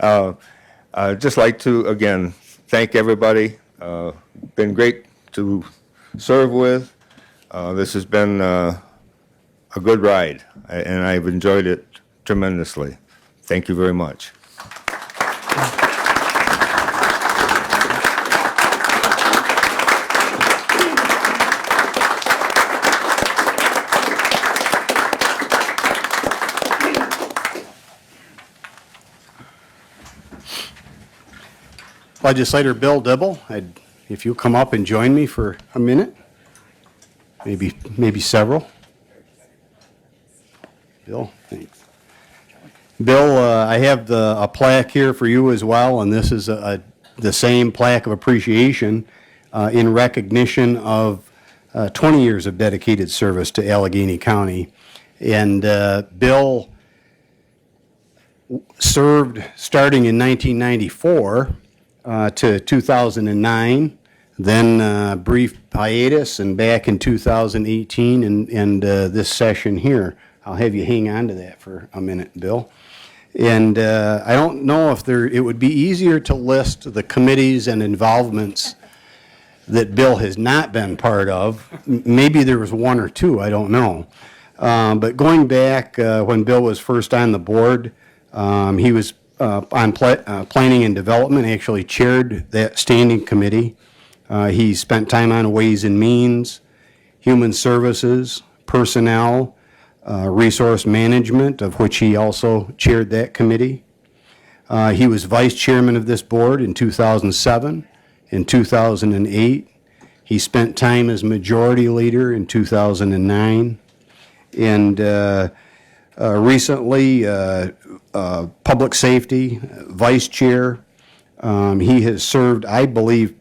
Speaker 10: I'd just like to, again, thank everybody. Been great to serve with. This has been a a good ride, and I've enjoyed it tremendously. Thank you very much.
Speaker 1: Legislator Bill Dibble, if you'll come up and join me for a minute, maybe several. Bill, thanks. Bill, I have a plaque here for you as well, and this is the same plaque of appreciation in recognition of 20 years of dedicated service to Allegheny County. And Bill served starting in 1994 to 2009, then a brief hiatus, and back in 2018 and this session here. I'll have you hang on to that for a minute, Bill. And I don't know if it would be easier to list the committees and involvements that Bill has not been part of. Maybe there was one or two, I don't know. But going back when Bill was first on the board, he was on Planning and Development, actually chaired that standing committee. He spent time on Ways and Means, Human Services, Personnel, Resource Management, of which he also chaired that committee. He was vice chairman of this board in 2007 and 2008. He spent time as majority leader in 2009. And recently, Public Safety, Vice Chair. He has served, I believe,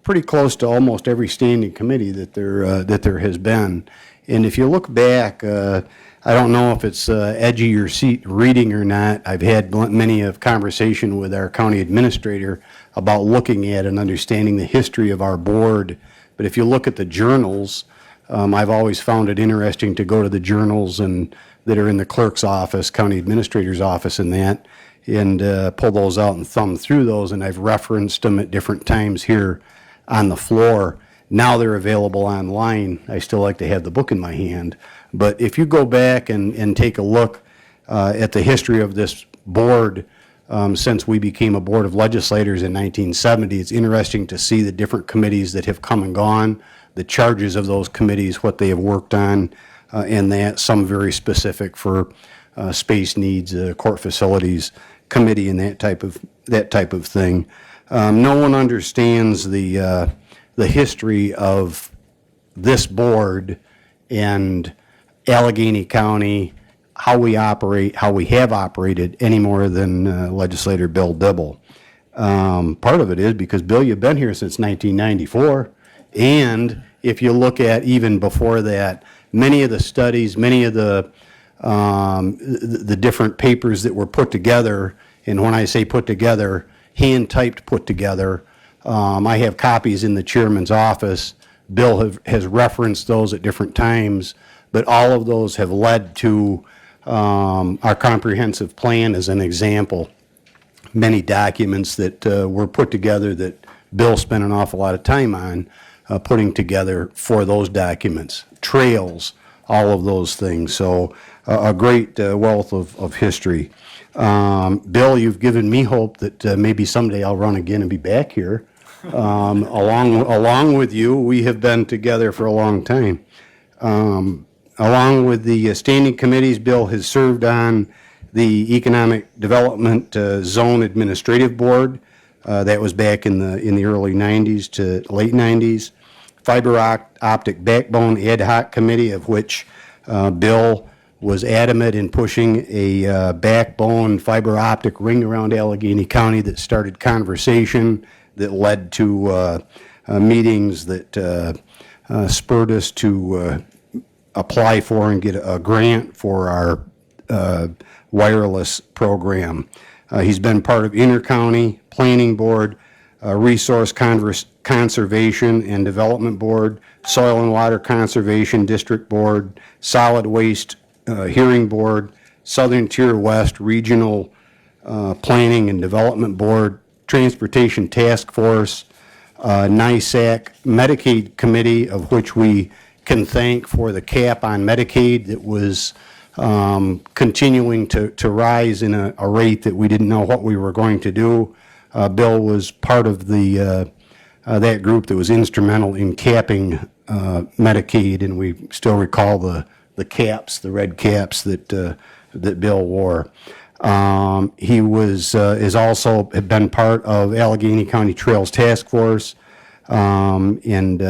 Speaker 1: pretty close to almost every standing committee that there has been. And if you look back, I don't know if it's edge of your seat reading or not. I've had many a conversation with our county administrator about looking at and understanding the history of our board. But if you look at the journals, I've always found it interesting to go to the journals and that are in the clerk's office, county administrator's office and that, and pull those out and thumb through those, and I've referenced them at different times here on the floor. Now they're available online. I still like to have the book in my hand. But if you go back and take a look at the history of this board since we became a board of legislators in 1970, it's interesting to see the different committees that have come and gone, the charges of those committees, what they have worked on, and that some very specific for space needs, court facilities committee, and that type of thing. No one understands the history of this board and Allegheny County, how we operate, how we have operated, any more than Legislator Bill Dibble. Part of it is because, Bill, you've been here since 1994, and if you look at even before that, many of the studies, many of the different papers that were put together, and when I say put together, hand-typed put together, I have copies in the chairman's office. Bill has referenced those at different times, but all of those have led to our comprehensive plan as an example. Many documents that were put together that Bill spent an awful lot of time on putting together for those documents, trails, all of those things. So a great wealth of history. Bill, you've given me hope that maybe someday I'll run again and be back here. Along with you, we have been together for a long time. Along with the standing committees, Bill has served on the Economic Development Zone Administrative Board. That was back in the early 90s to late 90s. Fiber Optic Backbone Ad Hoc Committee, of which Bill was adamant in pushing a backbone fiber optic ring around Allegheny County that started conversation that led to meetings that spurred us to apply for and get a grant for our wireless program. He's been part of Intercounty Planning Board, Resource Conservation and Development Board, Soil and Water Conservation District Board, Solid Waste Hearing Board, Southern Tier West Regional Planning and Development Board, Transportation Task Force, NISAC Medicaid Committee, of which we can thank for the cap on Medicaid that was continuing to rise in a rate that we didn't know what we were going to do. Bill was part of that group that was instrumental in capping Medicaid, and we still recall the caps, the red caps that Bill wore. He is also been part of Allegheny County Trails Task Force, and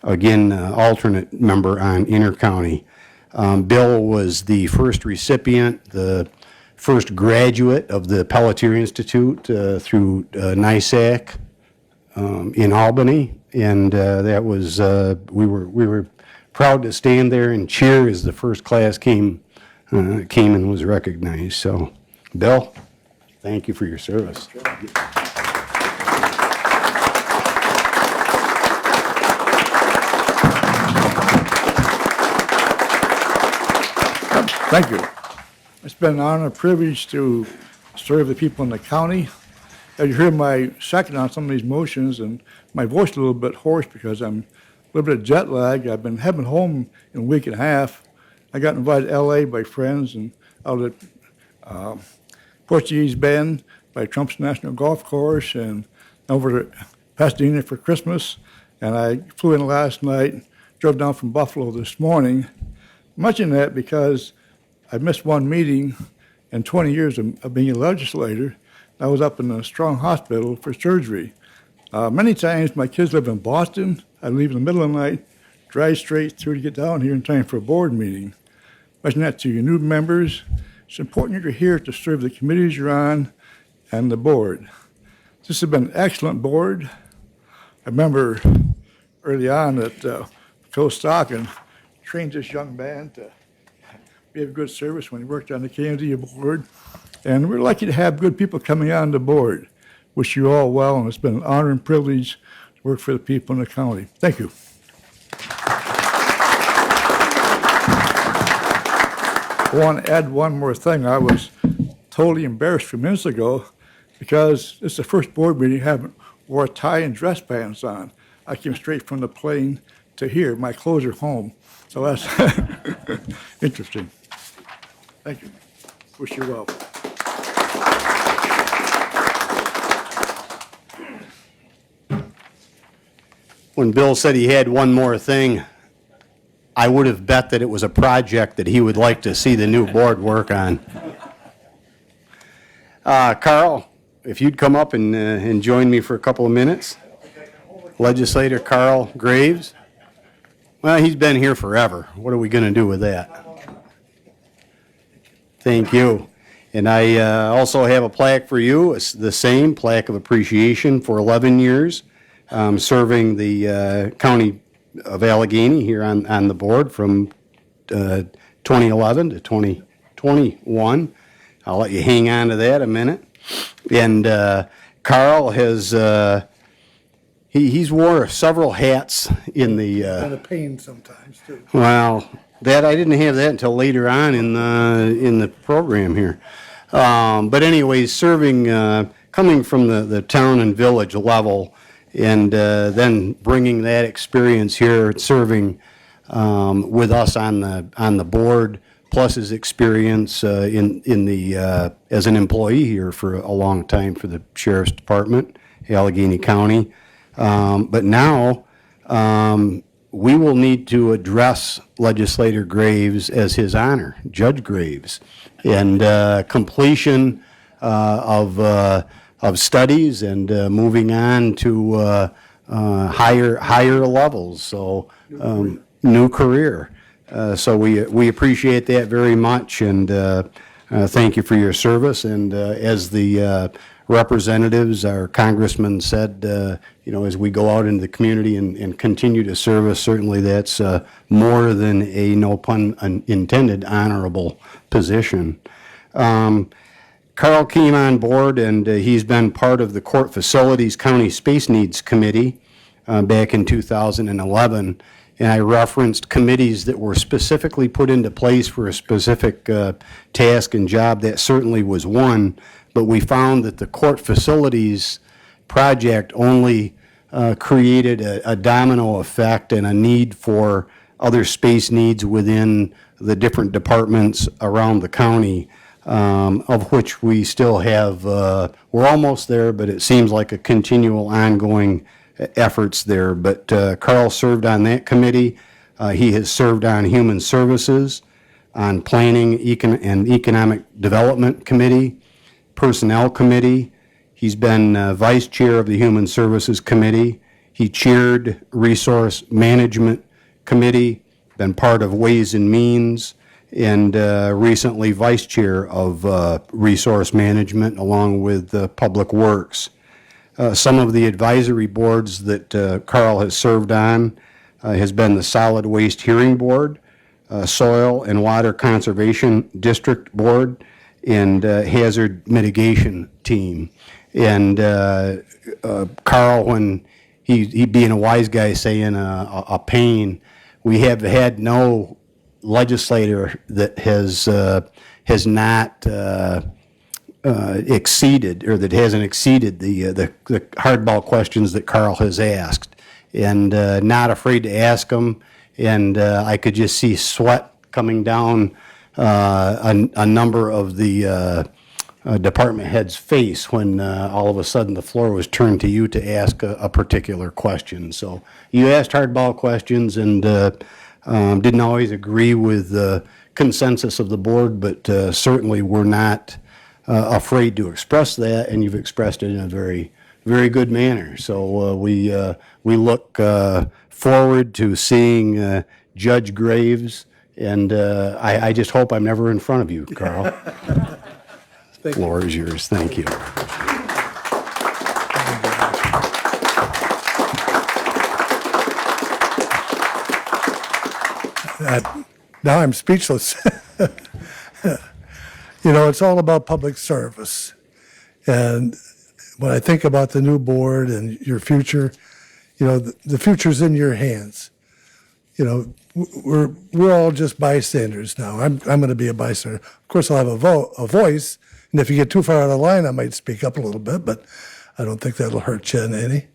Speaker 1: again, alternate member on Intercounty. Bill was the first recipient, the first graduate of the Pelletier Institute through NISAC in Albany, and that was we were proud to stand there and cheer as the first class came and was recognized. So, Bill, thank you for your service.
Speaker 15: Thank you. It's been an honor and privilege to serve the people in the county. As you hear my second on some of these motions, and my voice is a little bit hoarse because I'm a little bit of jet lag. I've been heading home in a week and a half. I got invited to L.A. by friends and out at Portuguese Bend by Trump's National Golf Course and over to Pasadena for Christmas. And I flew in last night, drove down from Buffalo this morning. Mention that because I missed one meeting in 20 years of being a legislator. I was up in a Strong Hospital for surgery. Many times my kids live in Boston. I leave in the middle of the night, drive straight through to get down here in time for a board meeting. Mention that to your new members. It's important you're here to serve the committees you're on and the board. This has been an excellent board. I remember early on that Phil Stocking trained this young man to be of good service when he worked on the KMD board. And we're lucky to have good people coming on the board. Wish you all well, and it's been an honor and privilege to work for the people in the county. Thank you. I want to add one more thing. I was totally embarrassed a few minutes ago because it's the first board meeting I haven't wore a tie and dress pants on. I came straight from the plane to here. My clothes are home. So that's interesting. Thank you. Wish you well.
Speaker 1: When Bill said he had one more thing, I would have bet that it was a project that he would like to see the new board work on. Carl, if you'd come up and join me for a couple of minutes. Legislator Carl Graves. Well, he's been here forever. What are we going to do with that? Thank you. And I also have a plaque for you. It's the same plaque of appreciation for 11 years, serving the county of Allegheny here on the board from 2011 to 2021. I'll let you hang on to that a minute. And Carl has he's wore several hats in the.
Speaker 15: Kind of pain sometimes too.
Speaker 1: Well, that I didn't have that until later on in the program here. But anyways, serving, coming from the town and village level, and then bringing that experience here, serving with us on the board, plus his experience in the as an employee here for a long time for the Sheriff's Department, Allegheny County. But now we will need to address Legislator Graves as his honor, Judge Graves, and completion of studies and moving on to higher levels. So new career. So we appreciate that very much, and thank you for your service. And as the representatives, our congressman said, as we go out into the community and continue to service, certainly that's more than a, no pun intended, honorable position. Carl came on board, and he's been part of the Court Facilities County Space Needs Committee back in 2011. And I referenced committees that were specifically put into place for a specific task and job. That certainly was one. But we found that the court facilities project only created a domino effect and a need for other space needs within the different departments around the county, of which we still have, we're almost there, but it seems like a continual ongoing efforts there. But Carl served on that committee. He has served on Human Services, on Planning and Economic Development Committee, Personnel Committee. He's been Vice Chair of the Human Services Committee. He chaired Resource Management Committee, been part of Ways and Means, and recently Vice Chair of Resource Management along with Public Works. Some of the advisory boards that Carl has served on has been the Solid Waste Hearing Board, Soil and Water Conservation District Board, and Hazard Mitigation Team. And Carl, when he being a wise guy saying a pain, we have had no legislator that has not exceeded, or that hasn't exceeded the hardball questions that Carl has asked, and not afraid to ask them. And I could just see sweat coming down a number of the department head's face when all of a sudden the floor was turned to you to ask a particular question. So you asked hardball questions and didn't always agree with the consensus of the board, but certainly were not afraid to express that, and you've expressed it in a very, very good manner. So we look forward to seeing Judge Graves, and I just hope I'm never in front of you, Carl. The floor is yours. Thank you.
Speaker 16: Now I'm speechless. You know, it's all about public service. And when I think about the new board and your future, you know, the future's in your hands. You know, we're all just bystanders now. I'm going to be a bystander. Of course, I'll have a voice, and if you get too far out of line, I might speak up a little bit, but I don't think that'll hurt you any.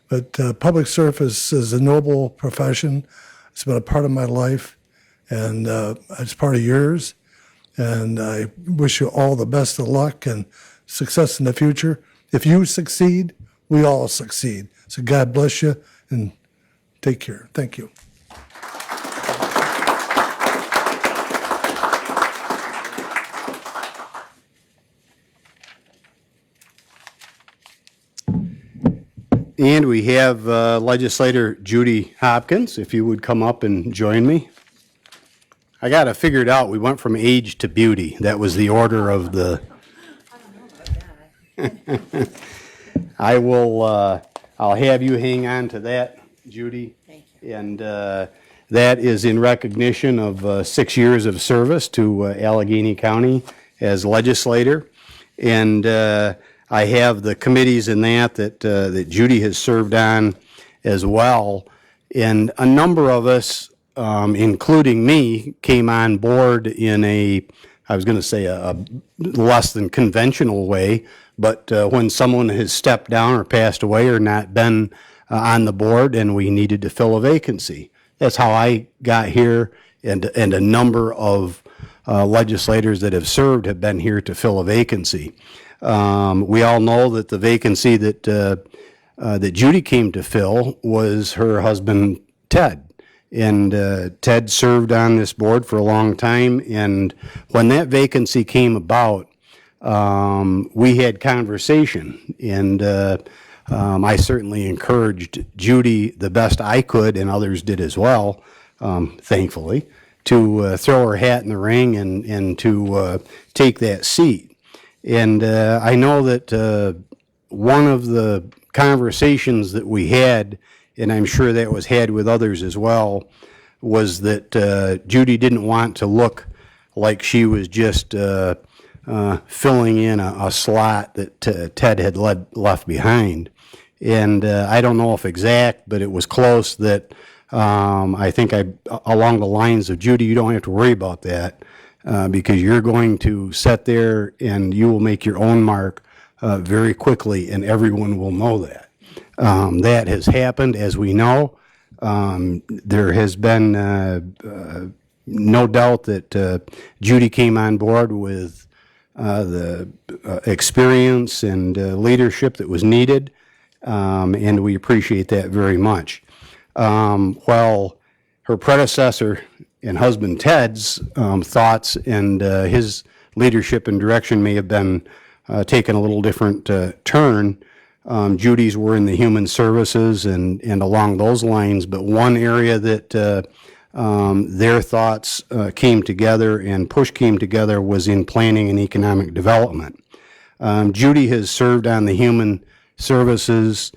Speaker 16: But public service is a noble profession. It's been a part of my life, and it's part of yours. And I wish you all the best of luck and success in the future. If you succeed, we all succeed. So God bless you, and take care. Thank you.
Speaker 1: And we have Legislator Judy Hopkins, if you would come up and join me. I got it figured out. We went from age to beauty. That was the order of the... I will, I'll have you hang on to that, Judy.
Speaker 5: Thank you.
Speaker 1: And that is in recognition of 6 years of service to Allegheny County as legislator. And I have the committees in that Judy has served on as well. And a number of us, including me, came on board in a less than conventional way, but when someone has stepped down or passed away or not been on the board and we needed to fill a vacancy. That's how I got here, and a number of legislators that have served have been here to fill a vacancy. We all know that the vacancy that Judy came to fill was her husband, Ted. And Ted served on this board for a long time, and when that vacancy came about, we had conversation, and I certainly encouraged Judy the best I could, and others did as well, thankfully, to throw her hat in the ring and to take that seat. And I know that one of the conversations that we had, and I'm sure that was had with others as well, was that Judy didn't want to look like she was just filling in a slot that Ted had left behind. And I don't know if exact, but it was close that I think along the lines of, Judy, you don't have to worry about that because you're going to sit there and you will make your own mark very quickly, and everyone will know that. That has happened, as we know. There has been no doubt that Judy came on board with the experience and leadership that was needed, and we appreciate that very much. While her predecessor and husband Ted's thoughts and his leadership and direction may have been taken a little different turn, Judy's were in the human services and along those lines, but one area that their thoughts came together and push came together was in planning and economic development. Judy has served on the Human Services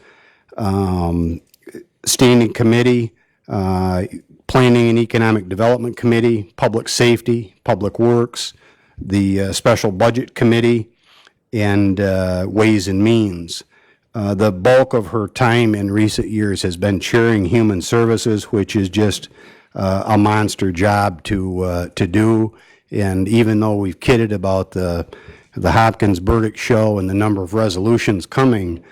Speaker 1: Standing Committee, Planning and Economic Development Committee, Public Safety, Public Works, the Special Budget Committee, and Ways and Means. The bulk of her time in recent years has been chairing Human Services, which is just a monster job to do. And even though we've kidded about the Hopkins verdict show and the number of resolutions coming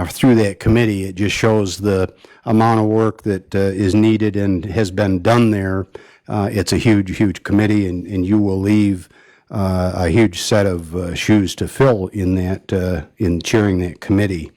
Speaker 1: through that committee, it just shows the amount of work that is needed and has been done there. It's a huge, huge committee, and you will leave a huge set of shoes to fill in that in chairing that committee.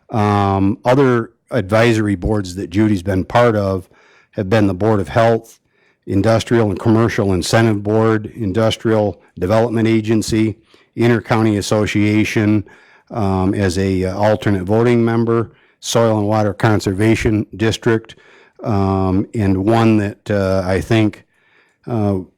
Speaker 1: Other advisory boards that Judy's been part of have been the Board of Health, Industrial and Commercial Incentive Board, Industrial Development Agency, Intercounty Association as a alternate voting member, Soil and Water Conservation District, and one that I think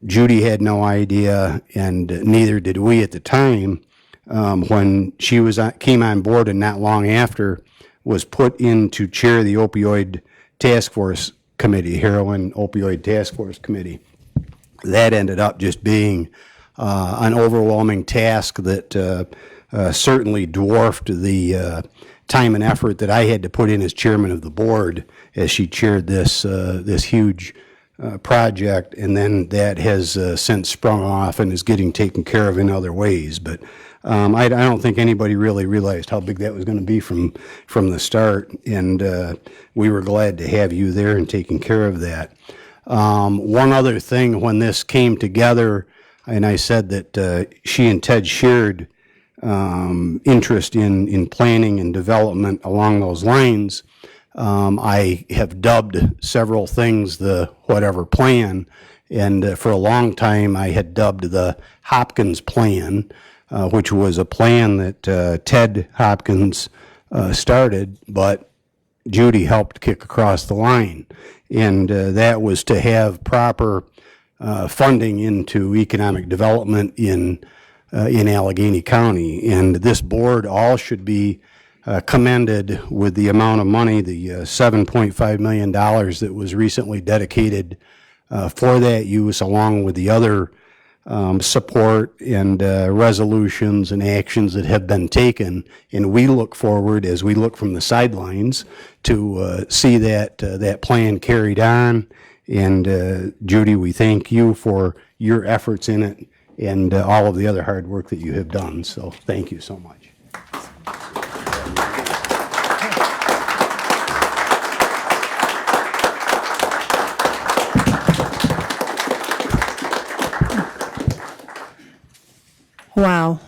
Speaker 1: Judy had no idea, and neither did we at the time, when she came on board and not long after was put in to chair the opioid task force committee, heroin opioid task force committee. That ended up just being an overwhelming task that certainly dwarfed the time and effort that I had to put in as chairman of the board as she chaired this huge project, and then that has since sprung off and is getting taken care of in other ways. But I don't think anybody really realized how big that was going to be from the start, and we were glad to have you there and taking care of that. One other thing, when this came together, and I said that she and Ted shared interest in planning and development along those lines, I have dubbed several things the whatever plan, and for a long time I had dubbed the Hopkins plan, which was a plan that Ted Hopkins started, but Judy helped kick across the line, and that was to have proper funding into economic development in Allegheny County. And this board all should be commended with the amount of money, the $7.5 million that was recently dedicated for that use, along with the other support and resolutions and actions that have been taken. And we look forward, as we look from the sidelines, to see that plan carried on. And Judy, we thank you for your efforts in it and all of the other hard work that you have done. So thank you so much.
Speaker 5: Wow.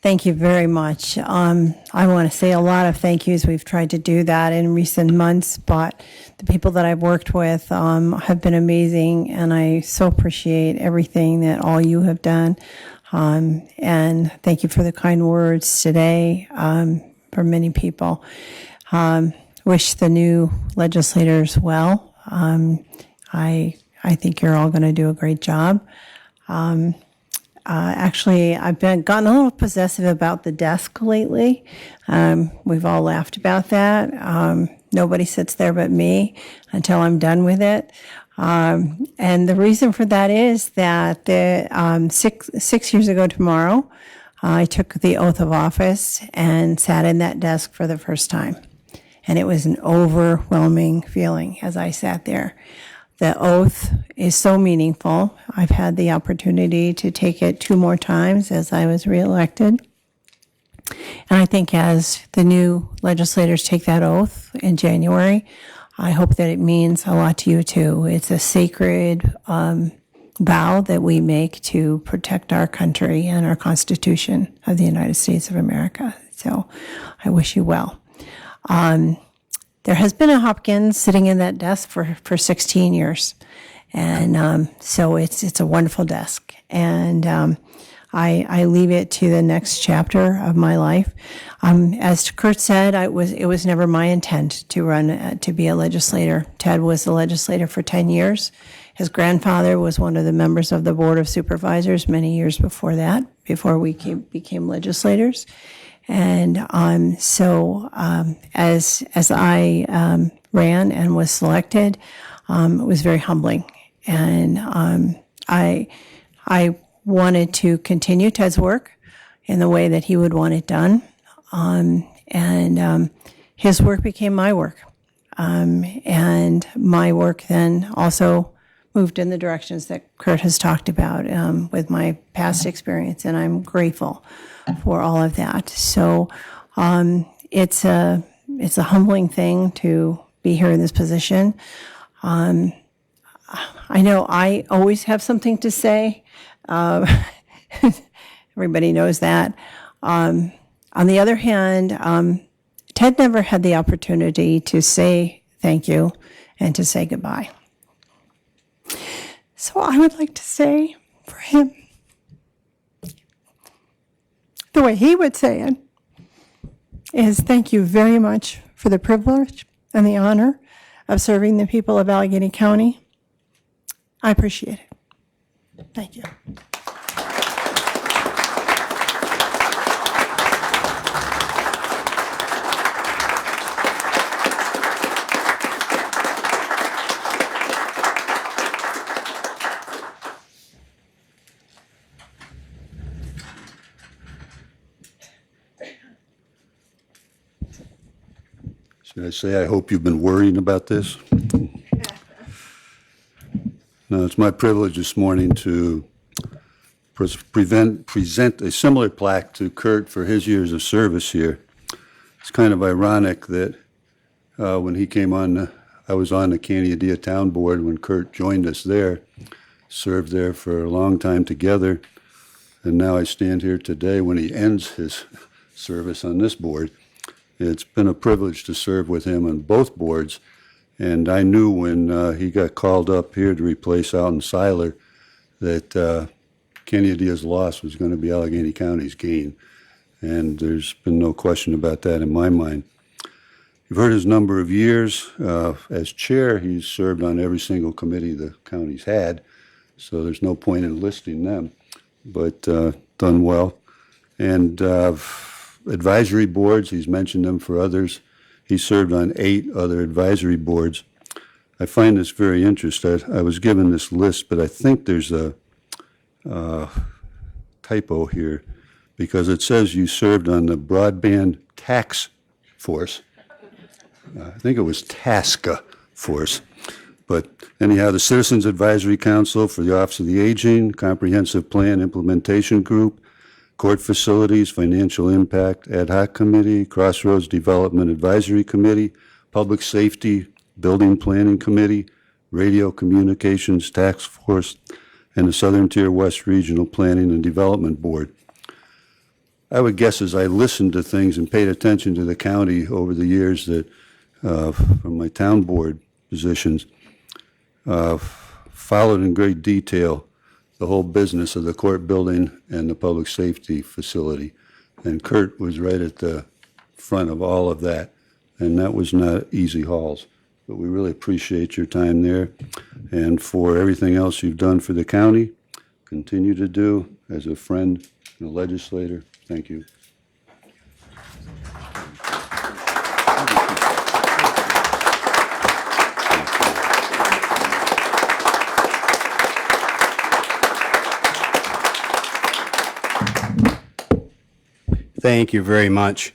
Speaker 5: Thank you very much. I want to say a lot of thank yous. We've tried to do that in recent months, but the people that I've worked with have been amazing, and I so appreciate everything that all you have done. And thank you for the kind words today for many people. Wish the new legislators well. I think you're all going to do a great job. Actually, I've gotten a little possessive about the desk lately. We've all laughed about that. Nobody sits there but me until I'm done with it. And the reason for that is that six years ago tomorrow, I took the oath of office and sat in that desk for the first time. And it was an overwhelming feeling as I sat there. The oath is so meaningful. I've had the opportunity to take it 2 more times as I was reelected. And I think as the new legislators take that oath in January, I hope that it means a lot to you too. It's a sacred vow that we make to protect our country and our Constitution of the United States of America. So I wish you well. There has been a Hopkins sitting in that desk for 16 years. And so it's a wonderful desk. And I leave it to the next chapter of my life. As Kurt said, it was never my intent to run to be a legislator. Ted was the legislator for 10 years. His grandfather was one of the members of the Board of Supervisors many years before that, before we became legislators. And so as I ran and was selected, it was very humbling. And I wanted to continue Ted's work in the way that he would want it done. And his work became my work. And my work then also moved in the directions that Kurt has talked about with my past experience, and I'm grateful for all of that. So it's a humbling thing to be here in this position. I know I always have something to say. Everybody knows that. On the other hand, Ted never had the opportunity to say thank you and to say goodbye. So I would like to say for him, the way he would say it, is thank you very much for the privilege and the honor of serving the people of Allegheny County. I appreciate it. Thank you.
Speaker 17: Should I say, I hope you've been worrying about this? No, it's my privilege this morning to present a similar plaque to Kurt for his years of service here. It's kind of ironic that when he came on, I was on the Candia Town Board when Kurt joined us there, served there for a long time together, and now I stand here today when he ends his service on this board. It's been a privilege to serve with him on both boards, and I knew when he got called up here to replace Alton Seiler that Canadia's loss was going to be Allegheny County's gain, and there's been no question about that in my mind. You've heard his number of years. As chair, he's served on every single committee the county's had, so there's no point in listing them, but done well. And advisory boards, he's mentioned them for others. He served on 8 other advisory boards. I find this very interesting. I was given this list, but I think there's a typo here because it says you served on the Broadband Tax Force. I think it was Task Force. But anyhow, the Citizens Advisory Council for the Office of the Aging, Comprehensive Plan Implementation Group, Court Facilities, Financial Impact Ad Hoc Committee, Crossroads Development Advisory Committee, Public Safety Building Planning Committee, Radio Communications Task Force, and the Southern Tier West Regional Planning and Development Board. I would guess as I listened to things and paid attention to the county over the years that from my town board positions, followed in great detail the whole business of the court building and the public safety facility. And Kurt was right at the front of all of that. And that was not easy hauls. But we really appreciate your time there. And for everything else you've done for the county, continue to do as a friend and a legislator. Thank you.
Speaker 1: Thank you very much.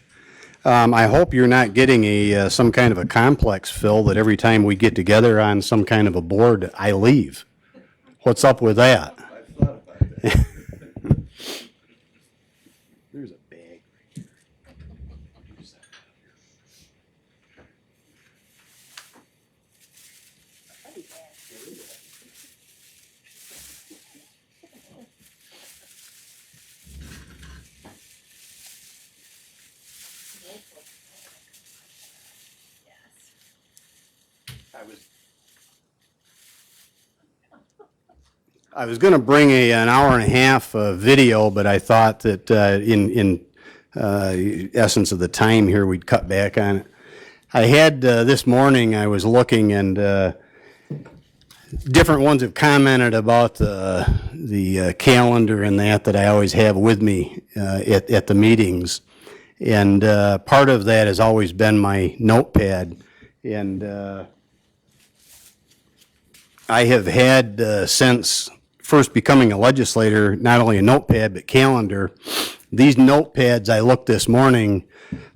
Speaker 1: I hope you're not getting some kind of a complex, Phil, that every time we get together on some kind of a board, I leave. What's up with that?
Speaker 17: I've thought about that.
Speaker 1: There's a bag. I was going to bring an hour and a half video, but I thought that in essence of the time here, we'd cut back on it. I had this morning, I was looking, and different ones have commented about the calendar and that I always have with me at the meetings. And part of that has always been my notepad. And I have had, since first becoming a legislator, not only a notepad, but calendar. These notepads I looked this morning,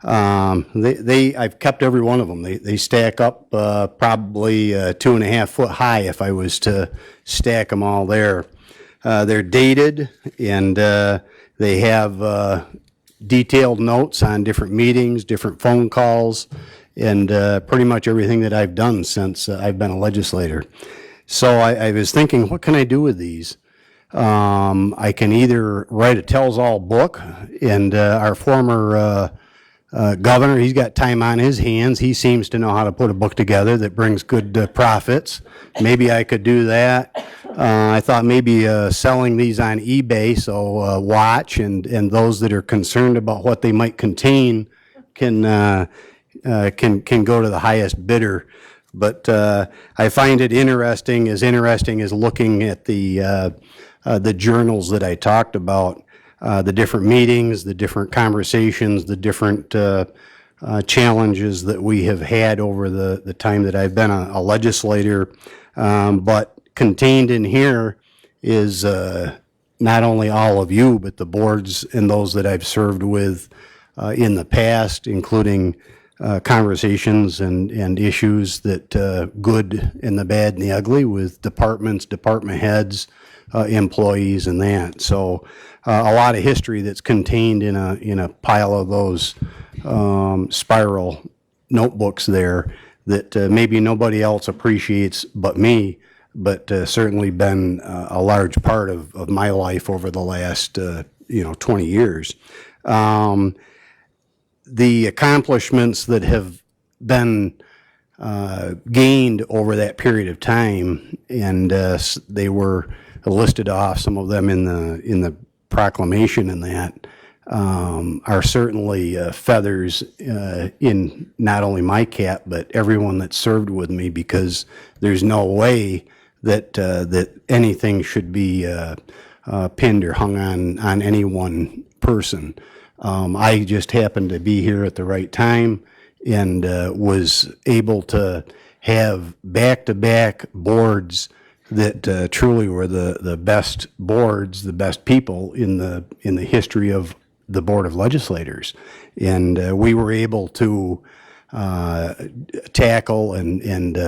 Speaker 1: I've kept every one of them. They stack up probably 2.5 foot high if I was to stack them all there. They're dated, and they have detailed notes on different meetings, different phone calls, and pretty much everything that I've done since I've been a legislator. So I was thinking, what can I do with these? I can either write a tells-all book, and our former governor, he's got time on his hands. He seems to know how to put a book together that brings good profits. Maybe I could do that. I thought maybe selling these on eBay, so watch, and those that are concerned about what they might contain can go to the highest bidder. But I find it interesting as looking at the journals that I talked about, the different meetings, the different conversations, the different challenges that we have had over the time that I've been a legislator. But contained in here is not only all of you, but the boards and those that I've served with in the past, including conversations and issues that good and the bad and the ugly with departments, department heads, employees, and that. So a lot of history that's contained in a pile of those spiral notebooks there that maybe nobody else appreciates but me, but certainly been a large part of my life over the last 20 years. The accomplishments that have been gained over that period of time, and they were listed off, some of them in the proclamation and that, are certainly feathers in not only my cap, but everyone that served with me, because there's no way that anything should be pinned or hung on any one person. I just happened to be here at the right time and was able to have back-to-back boards that truly were the best boards, the best people in the history of the Board of Legislators. And we were able to tackle and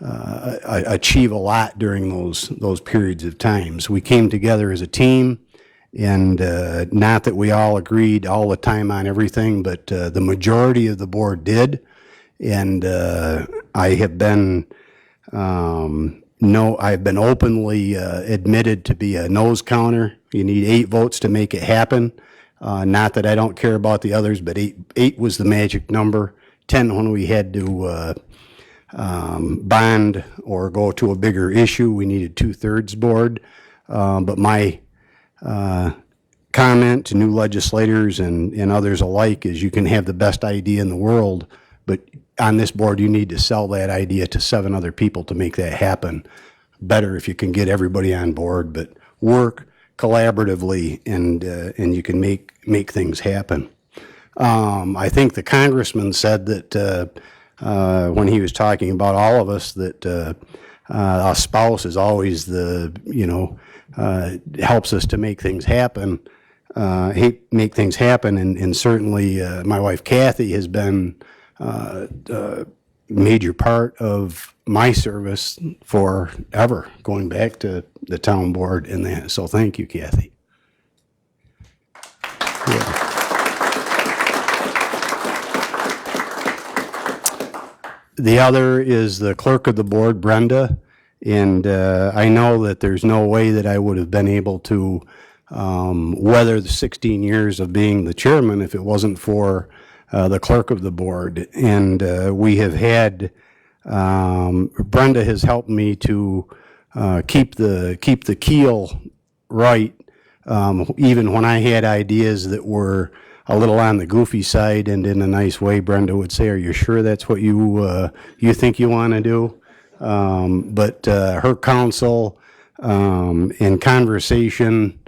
Speaker 1: achieve a lot during those periods of times. We came together as a team. And not that we all agreed all the time on everything, but the majority of the board did. And I have been I've been openly admitted to be a nose counter. You need 8 votes to make it happen. Not that I don't care about the others, but 8 was the magic number. 10 when we had to bond or go to a bigger issue, we needed 2/3 board. But my comment to new legislators and others alike is you can have the best idea in the world, but on this board you need to sell that idea to 7 other people to make that happen. Better if you can get everybody on board, but work collaboratively and you can make things happen. I think the congressman said that when he was talking about all of us that a spouse is always helps us to make things happen. And certainly my wife Kathy has been a major part of my service forever, going back to the town board and that. So thank you, Kathy. Yeah. The other is the clerk of the board, Brenda. And I know that there's no way that I would have been able to weather the 16 years of being the chairman if it wasn't for the clerk of the board. And we have had, Brenda has helped me to keep the keel right, even when I had ideas that were a little on the goofy side, and in a nice way, Brenda would say, "Are you sure that's what you think you want to do?" But her counsel and conversation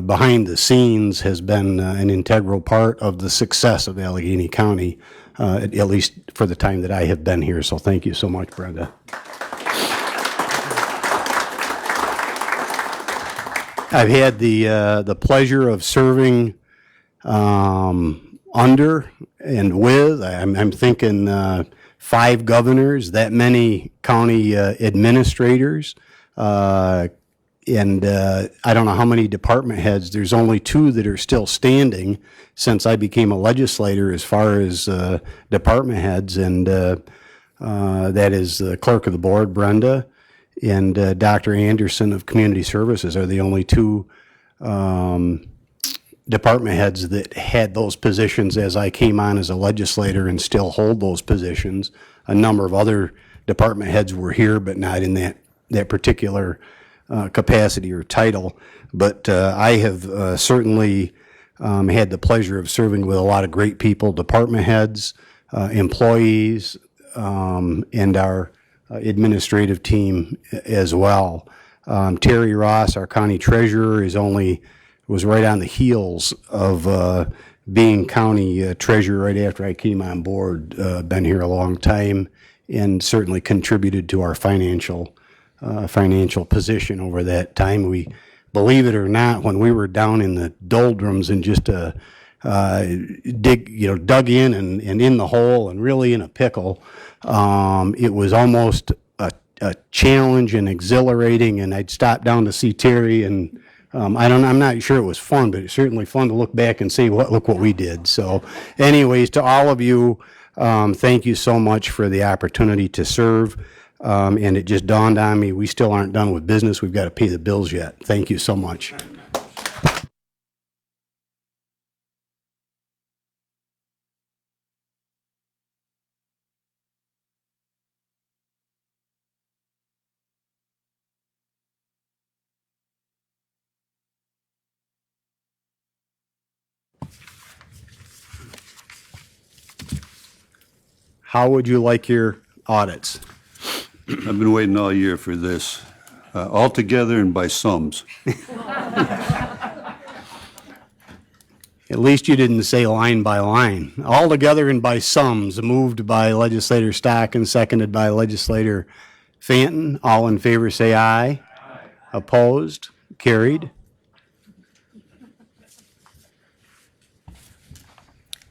Speaker 1: behind the scenes has been an integral part of the success of Allegheny County, at least for the time that I have been here. So thank you so much, Brenda. I've had the pleasure of serving under and with, I'm thinking 5 governors, that many county administrators, and I don't know how many department heads. There's only 2 that are still standing since I became a legislator as far as department heads, and that is the clerk of the board, Brenda, and Dr. Anderson of Community Services are the only 2 department heads that had those positions as I came on as a legislator and still hold those positions. A number of other department heads were here, but not in that particular capacity or title. But I have certainly had the pleasure of serving with a lot of great people, department heads, employees, and our administrative team as well. Terry Ross, our county treasurer, was right on the heels of being county treasurer right after I came on board. Been here a long time and certainly contributed to our financial position over that time. We, believe it or not, when we were down in the doldrums and just dug in and in the hole and really in a pickle, it was almost a challenge and exhilarating. And I'd stop down to see Terry, and I'm not sure it was fun, but it's certainly fun to look back and say, look what we did. So anyways, to all of you, thank you so much for the opportunity to serve. And it just dawned on me, we still aren't done with business. We've got to pay the bills yet. Thank you so much. How would you like your audits?
Speaker 17: I've been waiting all year for this, all together and by sums.
Speaker 1: At least you didn't say line by line. All together and by sums, moved by Legislator Stock and seconded by Legislator Fanton. All in favor say aye. Aye. Opposed? Carried.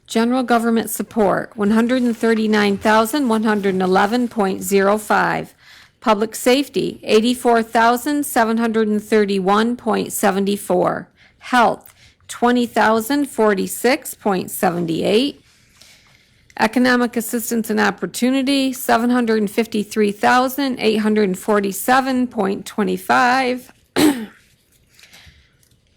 Speaker 4: General government support, $139,111.05. Public safety, $84,731.74. Health, $20,046.78. Economic assistance and opportunity, $753,847.25.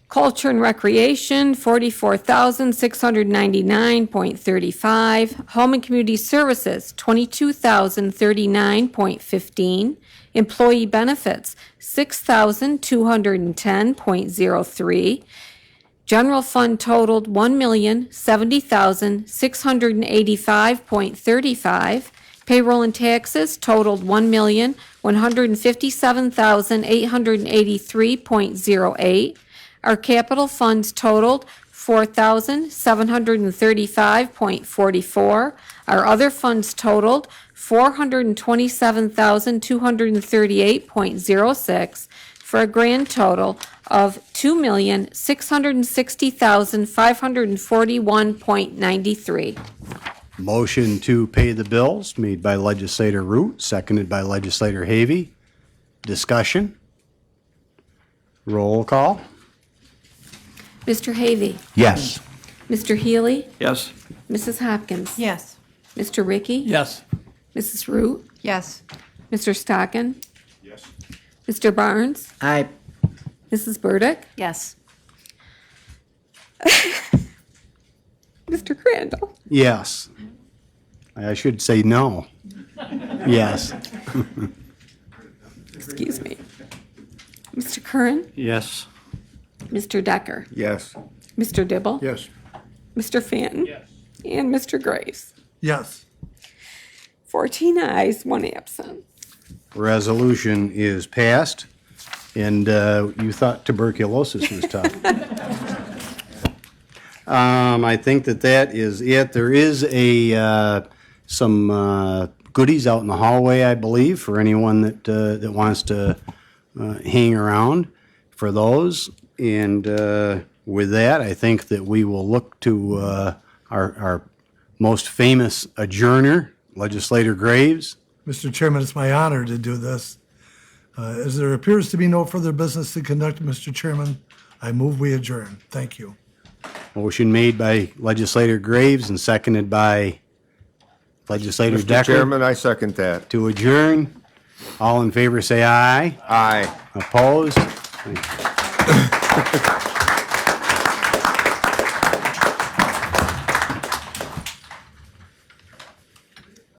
Speaker 4: Culture and recreation, $44,699.35. Home and community services, $22,039.15. Employee benefits, $6,210.03. General fund totaled $1,070,685.35. Payroll and taxes totaled $1,157,883.08. Our capital funds totaled $4,735.44. Our other funds totaled $427,238.06 for a grand total of $2,660,541.93.
Speaker 1: Motion to pay the bills made by Legislator Root, seconded by Legislator Havey. Discussion? Roll call.
Speaker 4: Mr. Havey.
Speaker 1: Yes.
Speaker 4: Mr. Healy.
Speaker 3: Yes.
Speaker 4: Mrs. Hopkins.
Speaker 5: Yes.
Speaker 4: Mr. Ricky.
Speaker 3: Yes.
Speaker 4: Mrs. Root.
Speaker 5: Yes.
Speaker 4: Mr. Stockin.
Speaker 10: Yes.
Speaker 4: Mr. Barnes.
Speaker 11: Aye.
Speaker 4: Mrs. Burdick.
Speaker 13: Yes.
Speaker 4: Mr. Crandall.
Speaker 1: Yes. I should say no. Yes.
Speaker 4: Excuse me. Curran,
Speaker 6: Yes.
Speaker 4: Mr. Decker,
Speaker 10: Yes.
Speaker 4: Mr. Dibble,
Speaker 15: Yes.
Speaker 4: Mr. Fenton, and Mr. Graves.
Speaker 16: Yes.
Speaker 4: 14 ayes, 1 absent.
Speaker 1: Resolution is passed, and you thought tuberculosis was tough. I think that is it. There is some goodies out in the hallway, I believe, for anyone that wants to hang around for those. And with that, I think that we will look to our most famous adjourner, Legislator Graves.
Speaker 16: Mr. Chairman, it's my honor to do this. As there appears to be no further business to conduct, Mr. Chairman, I move we adjourn. Thank you.
Speaker 1: Motion made by Legislator Graves and seconded by Legislator
Speaker 10: Mr.
Speaker 1: Decker.
Speaker 10: Chairman, I second that.
Speaker 1: To adjourn. All in favor, say aye.
Speaker 10: Aye.
Speaker 1: Opposed?